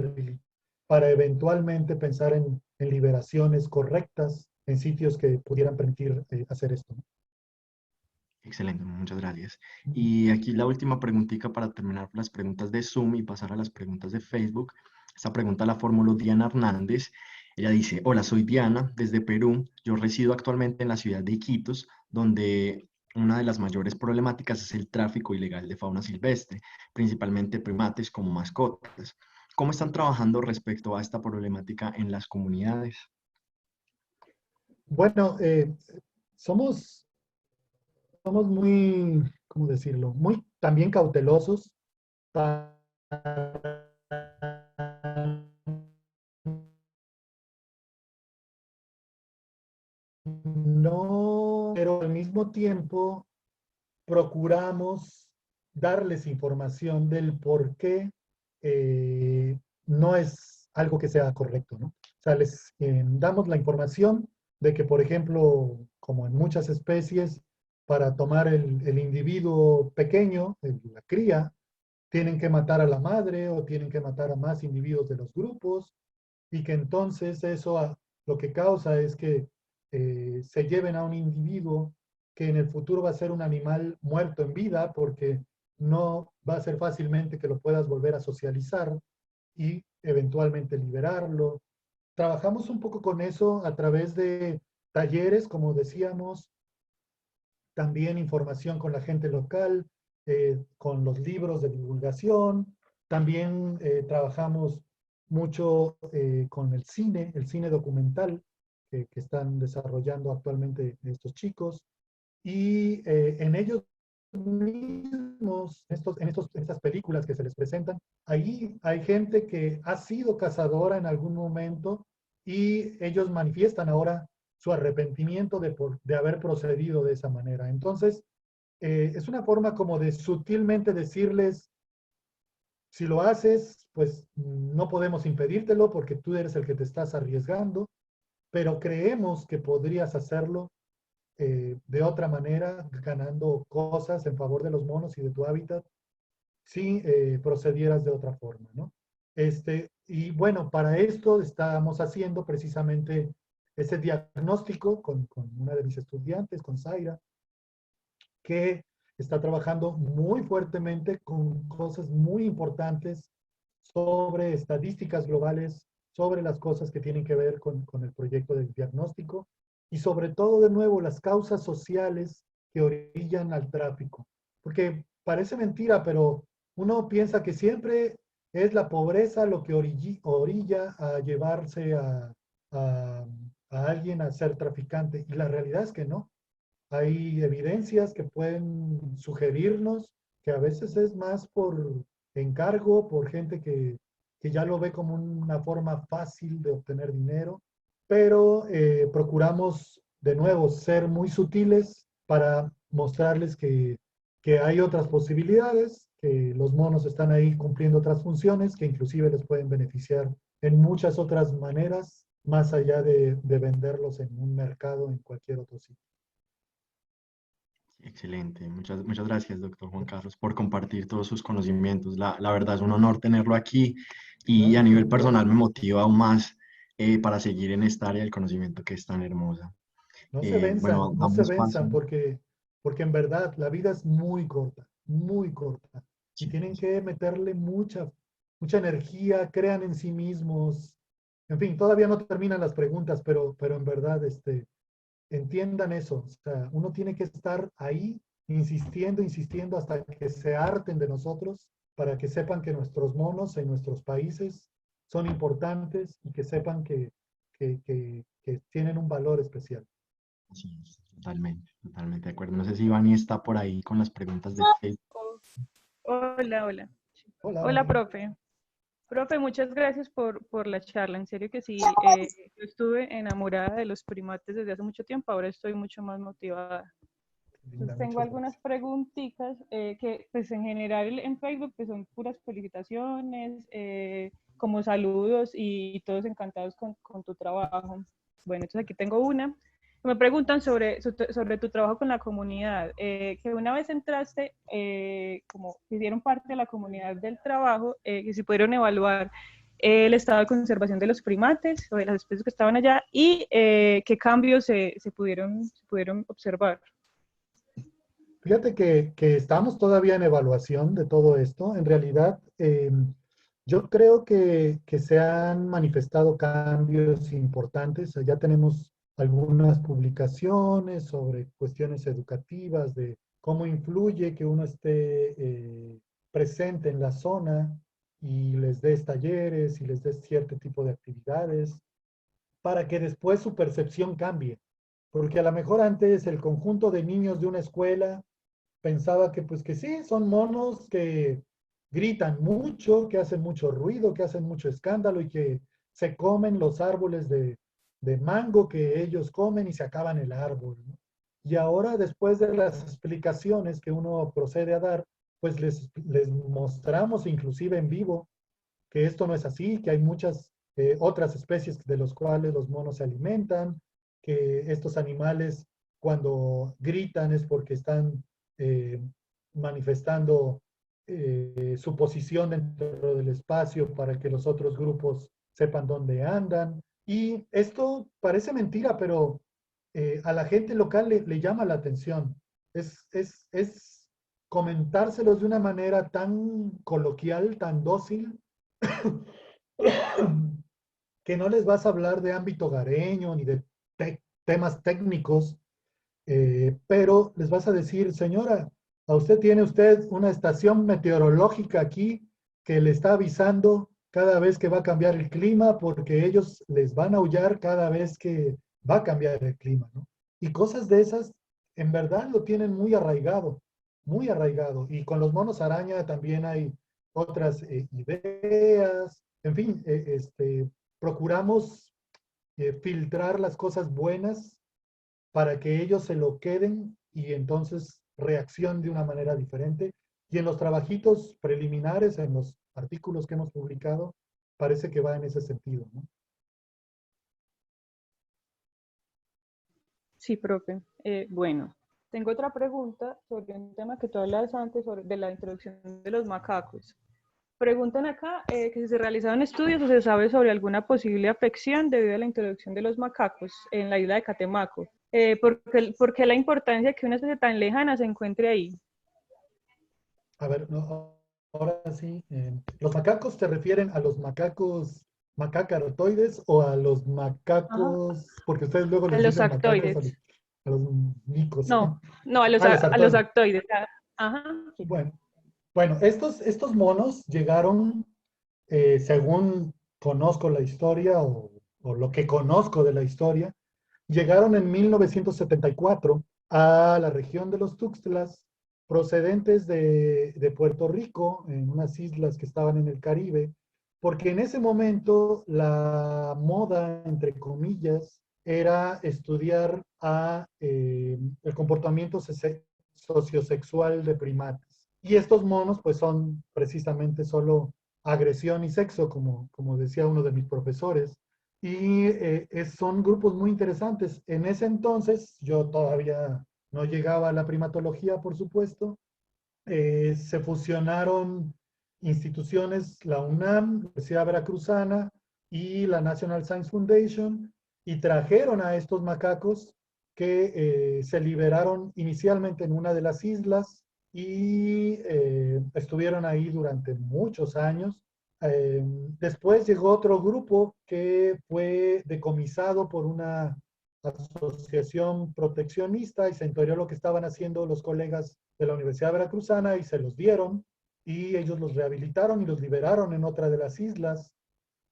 para eventualmente pensar en liberaciones correctas en sitios que pudieran permitir hacer esto, ¿no? Excelente, muchas gracias. Y aquí la última preguntita para terminar las preguntas de Zoom y pasar a las preguntas de Facebook. Esta pregunta la formuló Diana Hernández. Ella dice, hola, soy Diana, desde Perú. Yo resido actualmente en la ciudad de Iquitos, donde una de las mayores problemáticas es el tráfico ilegal de fauna silvestre, principalmente primates como mascotas. ¿Cómo están trabajando respecto a esta problemática en las comunidades? Bueno, somos muy, ¿cómo decirlo? Muy también cautelosos para no, pero al mismo tiempo procuramos darles información del por qué no es algo que sea correcto, ¿no? O sea, les damos la información de que, por ejemplo, como en muchas especies, para tomar el individuo pequeño, la cría, tienen que matar a la madre o tienen que matar a más individuos de los grupos y que entonces eso lo que causa es que se lleven a un individuo que en el futuro va a ser un animal muerto en vida porque no va a ser fácilmente que lo puedas volver a socializar y eventualmente liberarlo. Trabajamos un poco con eso a través de talleres, como decíamos, también información con la gente local, con los libros de divulgación. También trabajamos mucho con el cine documental que están desarrollando actualmente estos chicos. Y en ellos mismos, en estas películas que se les presentan, ahí hay gente que ha sido cazadora en algún momento y ellos manifiestan ahora su arrepentimiento de haber procedido de esa manera. Entonces, es una forma como de sutilmente decirles, si lo haces, pues no podemos impedírtelo porque tú eres el que te estás arriesgando, pero creemos que podrías hacerlo de otra manera, ganando cosas en favor de los monos y de tu hábitat, si procedieras de otra forma, ¿no? Y bueno, para esto estamos haciendo precisamente ese diagnóstico con una de mis estudiantes, con Zaira, que está trabajando muy fuertemente con cosas muy importantes sobre estadísticas globales, sobre las cosas que tienen que ver con el proyecto del diagnóstico y sobre todo, de nuevo, las causas sociales que orillan al tráfico. Porque parece mentira, pero uno piensa que siempre es la pobreza lo que orilla a llevarse a, a alguien a ser traficante. Y la realidad es que no. Hay evidencias que pueden sugerirnos que a veces es más por encargo, por gente que ya lo ve como una forma fácil de obtener dinero, pero procuramos de nuevo ser muy sutiles para mostrarles que hay otras posibilidades, que los monos están ahí cumpliendo otras funciones, que inclusive les pueden beneficiar en muchas otras maneras, más allá de venderlos en un mercado en cualquier otro sitio. Excelente. Muchas gracias, doctor Juan Carlos, por compartir todos sus conocimientos. La verdad es un honor tenerlo aquí y a nivel personal me motiva aún más para seguir en esta área del conocimiento que es tan hermosa. Bueno, No se damos paso. venzan porque en verdad la vida es muy corta. Y Sí, tienen que meterle mucha energía, crean en sí mismos. En fin, todavía no terminan las preguntas, pero en verdad entiendan eso. O sea, uno tiene que estar ahí insistiendo hasta que se harten de nosotros para que sepan que nuestros monos en nuestros países son importantes y que sepan que tienen un valor especial. sí, totalmente de acuerdo. No sé si Ivani está por ahí con las preguntas de Facebook. Hola, hola. Hola, Hola, Vani. profe. Profe, muchas gracias por la charla. En serio que sí, yo estuve enamorada de los primates desde hace mucho tiempo, ahora estoy mucho más motivada. Linda, Entonces tengo muchas algunas gracias. preguntitas que pues en general en Facebook pues, son puras felicitaciones, como saludos y todos encantados con tu trabajo. Bueno, entonces aquí tengo una. Me preguntan sobre tu trabajo con la comunidad, que una vez entraste, como hicieron parte de la comunidad del trabajo, que si pudieron evaluar el estado de conservación de los primates o de las especies que estaban allá y qué cambios se pudieron observar. Fíjate que estamos todavía en evaluación de todo esto. En realidad, yo creo que se han manifestado cambios importantes. Ya tenemos algunas publicaciones sobre cuestiones educativas de cómo influye que uno esté presente en la zona y les des talleres y les des cierto tipo de actividades para que después su percepción cambie. Porque a lo mejor antes el conjunto de niños de una escuela pensaba que pues que sí, son monos que gritan mucho, que hacen mucho ruido, que hacen mucho escándalo y que se comen los árboles de mango que ellos comen y se acaban el árbol, ¿no? Y ahora, después de las explicaciones que uno procede a dar, pues les mostramos inclusive en vivo que esto no es así, que hay muchas otras especies de los cuales los monos se alimentan, que estos animales cuando gritan es porque están eh, manifestando su posición dentro del espacio para que los otros grupos sepan dónde andan. Y esto parece mentira, pero a la gente local le llama la atención. Es comentárselos de una manera tan coloquial, tan dócil, que no les vas a hablar de ámbito hogareño ni de temas técnicos, pero les vas a decir, señora, tiene usted una estación meteorológica aquí que le está avisando cada vez que va a cambiar el clima, porque ellos les van a aullar cada vez que va a cambiar el clima, ¿no? Y cosas de esas, en verdad lo tienen muy arraigado, muy arraigado. Y con los monos araña también hay otras ideas. En fin, procuramos filtrar las cosas buenas para que ellos se lo queden y entonces reaccionen de una manera diferente. Y en los trabajitos preliminares, en los artículos que hemos publicado, parece que va en ese sentido, ¿no? Sí, profe. Bueno, tengo otra pregunta sobre un tema que tú hablabas antes de la introducción de los macacos. Preguntan acá que si se realizaron estudios o se sabe sobre alguna posible afección debido a la introducción de los macacos en la isla de Catemaco. ¿Por qué la importancia que una especie tan lejana se encuentre ahí? A ver, no, ahora sí. ¿Los macacos te refieren a los macacos macacarotoides o a los Ajá. macacos, porque ustedes luego A les los dicen macacos actoides. a los micos? No, A los a los artoides. actoides. Ajá. Sí. Bueno, bueno, estos monos llegaron, según conozco la historia o lo que conozco de la historia, llegaron en 1974 a la región de los Tuxtlas, procedentes de Puerto Rico, en unas islas que estaban en el Caribe, porque en ese momento la moda, entre comillas, era estudiar el comportamiento sociosexual de primates. Y estos monos pues son precisamente solo agresión y sexo, como decía uno de mis profesores. Y son grupos muy interesantes. En ese entonces, yo todavía no llegaba a la primatología, por supuesto. Se fusionaron instituciones, la UNAM, la Universidad Veracruzana y la National Science Foundation, y trajeron a estos macacos que se liberaron inicialmente en una de las islas y estuvieron ahí durante muchos años. Después llegó otro grupo que fue decomisado por una asociación proteccionista y se entendió lo que estaban haciendo los colegas de la Universidad Veracruzana y se los dieron y ellos los rehabilitaron y los liberaron en otra de las islas.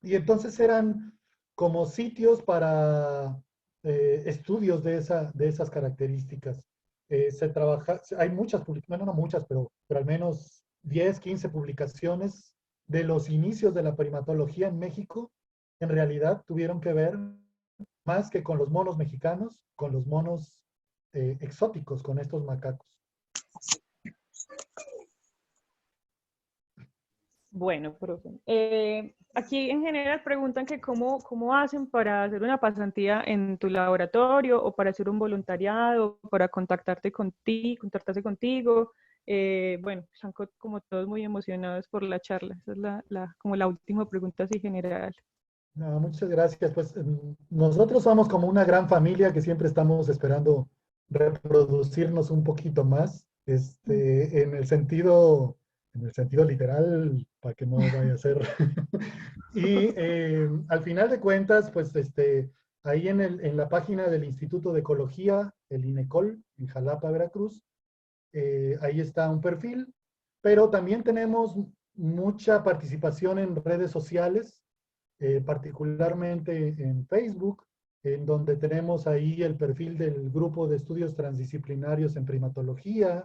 Y entonces eran como sitios para estudios de esas características. Hay muchas publicaciones, bueno, no muchas, pero al menos 10, 15 publicaciones de los inicios de la primatología en México. En realidad tuvieron que ver más que con los monos mexicanos, con los monos exóticos, con estos macacos. Bueno, profe. Aquí en general preguntan que cómo hacen para hacer una pasantía en tu laboratorio o para hacer un voluntariado, para contactarse contigo. Bueno, están como todos muy emocionados por la charla. Esa es como la última pregunta así general. No, muchas gracias. Pues nosotros somos como una gran familia que siempre estamos esperando reproducirnos un poquito más, en el sentido literal, para que no vaya a ser. Y al final de cuentas, pues ahí en la página del Instituto de Ecología, el INECOL, en Jalapa, Veracruz, ahí está un perfil, pero también tenemos mucha participación en redes sociales, particularmente en Facebook, en donde tenemos ahí el perfil del grupo de estudios transdisciplinarios en primatología.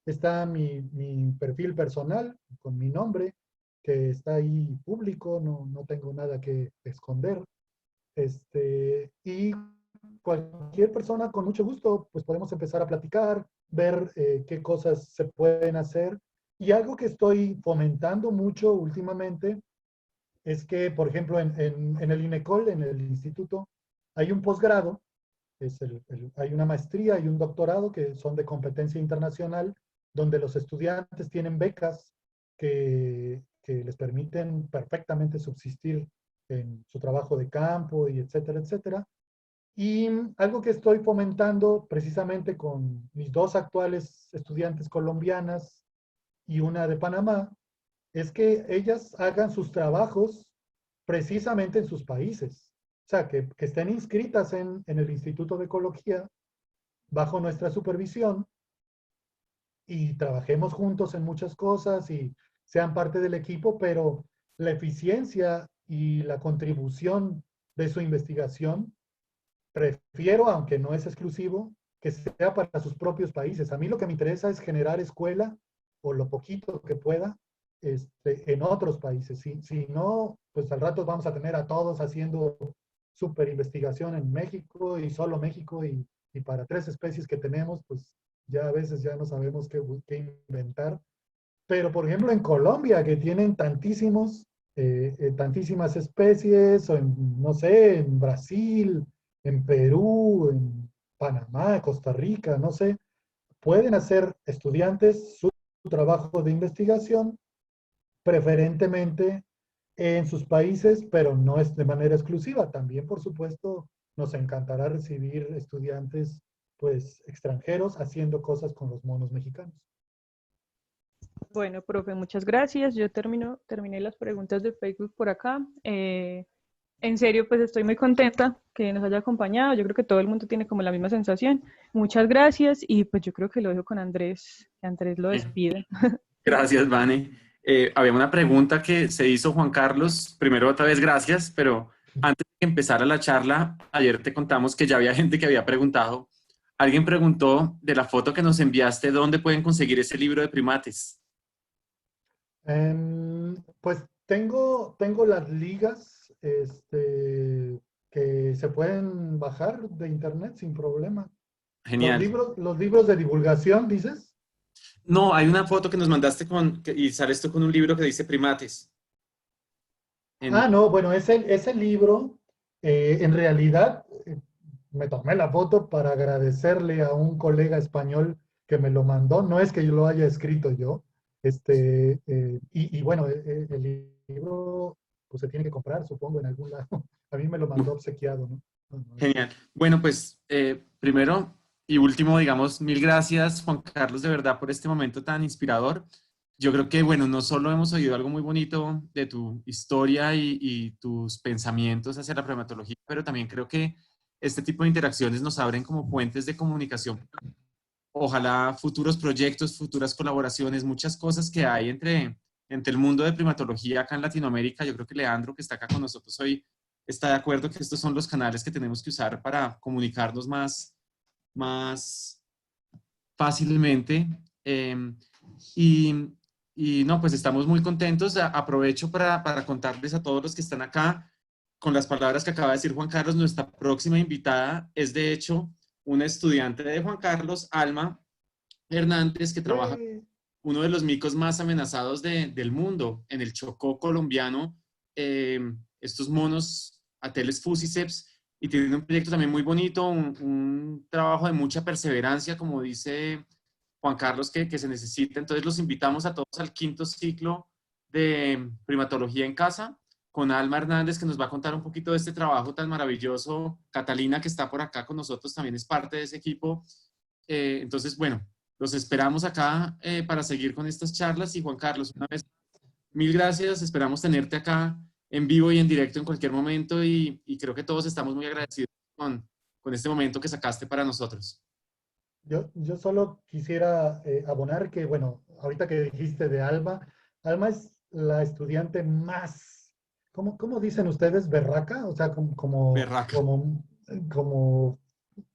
Está mi perfil personal con mi nombre, que está ahí público, no tengo nada que esconder. Y cualquier persona con mucho gusto, pues podemos empezar a platicar, ver qué cosas se pueden hacer. Y algo que estoy fomentando mucho últimamente es que, por ejemplo, en el INECOL, en el instituto, hay un posgrado, hay una maestría y un doctorado que son de competencia internacional, donde los estudiantes tienen becas que les permiten perfectamente subsistir en su trabajo de campo y etcétera, etcétera. Y algo que estoy fomentando precisamente con mis dos actuales estudiantes colombianas y una de Panamá, es que ellas hagan sus trabajos precisamente en sus países. O sea, que estén inscritas en el Instituto de Ecología bajo nuestra supervisión y trabajemos juntos en muchas cosas y sean parte del equipo, pero la eficiencia y la contribución de su investigación, prefiero, aunque no es exclusivo, que sea para sus propios países. A mí lo que me interesa es generar escuela, o lo poquito que pueda, en otros países. Si no, pues al rato vamos a tener a todos haciendo súper investigación en México y solo México y para 3 especies que tenemos, pues ya a veces ya no sabemos qué inventar. Pero por ejemplo en Colombia, que tienen tantísimas especies, o en, no sé, en Brasil, en Perú, en Panamá, Costa Rica, no sé, pueden hacer estudiantes su trabajo de investigación preferentemente en sus países, pero no es de manera exclusiva. También, por supuesto, nos encantará recibir estudiantes pues extranjeros haciendo cosas con los monos mexicanos. Bueno, profe, muchas gracias. Yo terminé las preguntas de Facebook por acá. En serio, pues estoy muy contenta que nos haya acompañado. Yo creo que todo el mundo tiene como la misma sensación. Muchas gracias y pues yo creo que lo dejo con Andrés, que Andrés lo despide. Gracias, Vane. Había una pregunta que se hizo Juan Carlos. Primero, otra vez, gracias, pero antes de que empezara la charla, ayer te contamos que ya había gente que había preguntado. Alguien preguntó de la foto que nos enviaste, ¿dónde pueden conseguir ese libro de primates? Pues tengo las ligas que se pueden bajar de internet sin problema. Genial. Los libros de divulgación, ¿dices? No, hay una foto que nos mandaste y sales tú con un libro que dice primates. No, bueno, ese libro, en realidad, me tomé la foto para agradecerle a un colega español que me lo mandó. No es que yo lo haya escrito yo. Y bueno, el libro pues se tiene que comprar, supongo, en algún lado. A mí me lo mandó obsequiado, ¿no? Genial. Bueno, pues primero y último, digamos, mil gracias, Juan Carlos, de verdad, por este momento tan inspirador. Yo creo que, bueno, no solo hemos oído algo muy bonito de tu historia y tus pensamientos hacia la primatología, pero también creo que este tipo de interacciones nos abren como puentes de comunicación. Ojalá futuros proyectos, futuras colaboraciones, muchas cosas que hay entre el mundo de primatología acá en Latinoamérica. Yo creo que Leandro, que está acá con nosotros hoy, está de acuerdo que estos son los canales que tenemos que usar para comunicarnos más fácilmente. Y, y no, pues estamos muy contentos. Aprovecho para contarles a todos los que están acá, con las palabras que acaba de decir Juan Carlos, nuestra próxima invitada es de hecho una estudiante de Juan Carlos, Alma Hernández, que trabaja uno de los micos más amenazados del mundo, en el Chocó colombiano, estos monos Ateles fusiceps, y tiene un proyecto también muy bonito, un trabajo de mucha perseverancia, como dice Juan Carlos, que se necesita. Entonces los invitamos a todos al 5º ciclo de primatología en casa, con Alma Hernández, que nos va a contar un poquito de este trabajo tan maravilloso. Catalina, que está por acá con nosotros, también es parte de ese equipo. Entonces, bueno, los esperamos acá para seguir con estas charlas. Y Juan Carlos, una vez, mil gracias. Esperamos tenerte acá en vivo y en directo en cualquier momento. Y creo que todos estamos muy agradecidos con este momento que sacaste para nosotros. Yo solo quisiera abonar que, bueno, ahorita que dijiste de Alma, Alma es la estudiante más, ¿cómo dicen ustedes? ¿Berraca? O sea, Berraca. como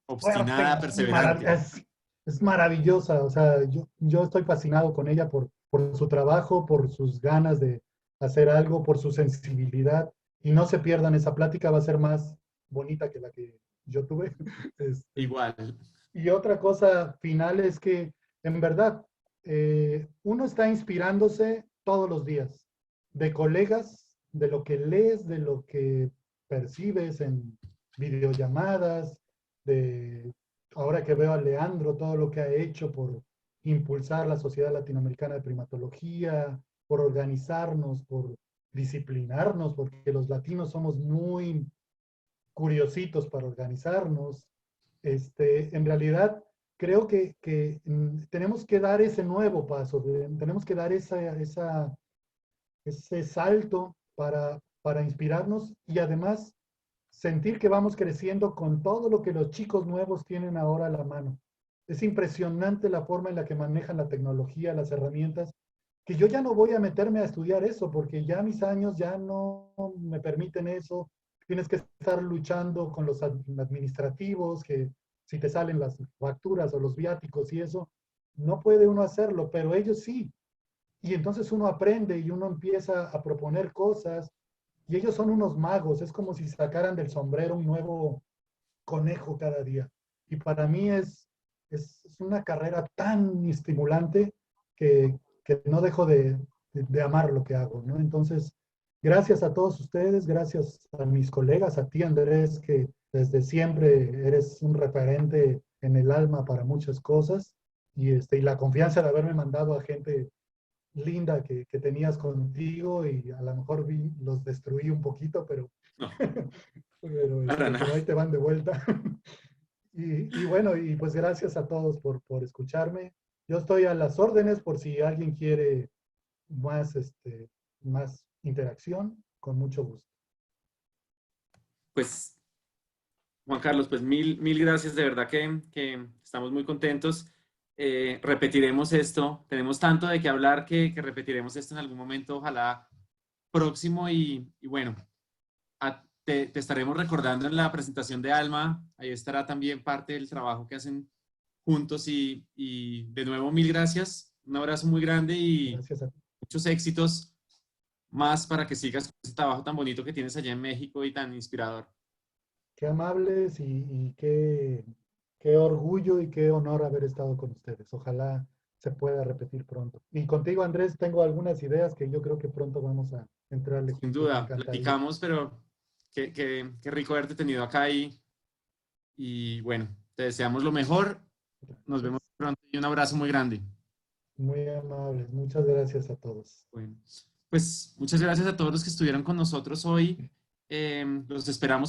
Obstinada, fuerte, perseverante. es maravillosa. O sea, yo estoy fascinado con ella por su trabajo, por sus ganas de hacer algo, por su sensibilidad. Y no se pierdan esa plática, va a ser más bonita que la que yo tuve. Igual. Y otra cosa final es que, en verdad, uno está inspirándose todos los días de colegas, de lo que lees, de lo que percibes en videollamadas, de ahora que veo a Leandro, todo lo que ha hecho por impulsar la Sociedad Latinoamericana de Primatología, por organizarnos, por disciplinarnos, porque los latinos somos muy curiositos para organizarnos. En realidad, creo que tenemos que dar ese nuevo paso, tenemos que dar ese salto para inspirarnos y además sentir que vamos creciendo con todo lo que los chicos nuevos tienen ahora a la mano. Es impresionante la forma en la que manejan la tecnología, las herramientas, que yo ya no voy a meterme a estudiar eso, porque ya mis años ya no me permiten eso. Tienes que estar luchando con los administrativos, que si te salen las facturas o los viáticos y eso, no puede uno hacerlo, pero ellos sí. Y entonces uno aprende y uno empieza a proponer cosas y ellos son unos magos, es como si sacaran del sombrero un nuevo conejo cada día. Y para mí es una carrera tan estimulante que no dejo de amar lo que hago, ¿no? Entonces, gracias a todos ustedes, gracias a mis colegas, a ti Andrés, que desde siempre eres un referente en el alma para muchas cosas, y la confianza de haberme mandado a gente linda que tenías contigo, y a lo mejor los destruí un poquito, pero, No, pero, para pero nada. ahí te van de vuelta. Y bueno, y pues gracias a todos por escucharme. Yo estoy a las órdenes por si alguien quiere más, más interacción, con mucho gusto. Pues, Juan Carlos, pues mil gracias, de verdad que estamos muy contentos. Repetiremos esto, tenemos tanto de qué hablar que repetiremos esto en algún momento, ojalá próximo y bueno, te estaremos recordando en la presentación de Alma, ahí estará también parte del trabajo que hacen juntos y de nuevo mil gracias, un abrazo muy grande y Gracias a ti. muchos éxitos más para que sigas con ese trabajo tan bonito que tienes allá en México y tan inspirador. Qué amables y qué orgullo y qué honor haber estado con ustedes. Ojalá se pueda repetir pronto. Y contigo, Andrés, tengo algunas ideas que yo creo que pronto vamos a entrarle Sin juntos. Me duda, encantaría. platicamos, pero qué rico haberte tenido acá y bueno, te deseamos lo mejor. Nos vemos pronto y un abrazo muy grande. Muy amables. Muchas gracias a todos. Bueno, pues muchas gracias a todos los que estuvieron con nosotros hoy. Los esperamos.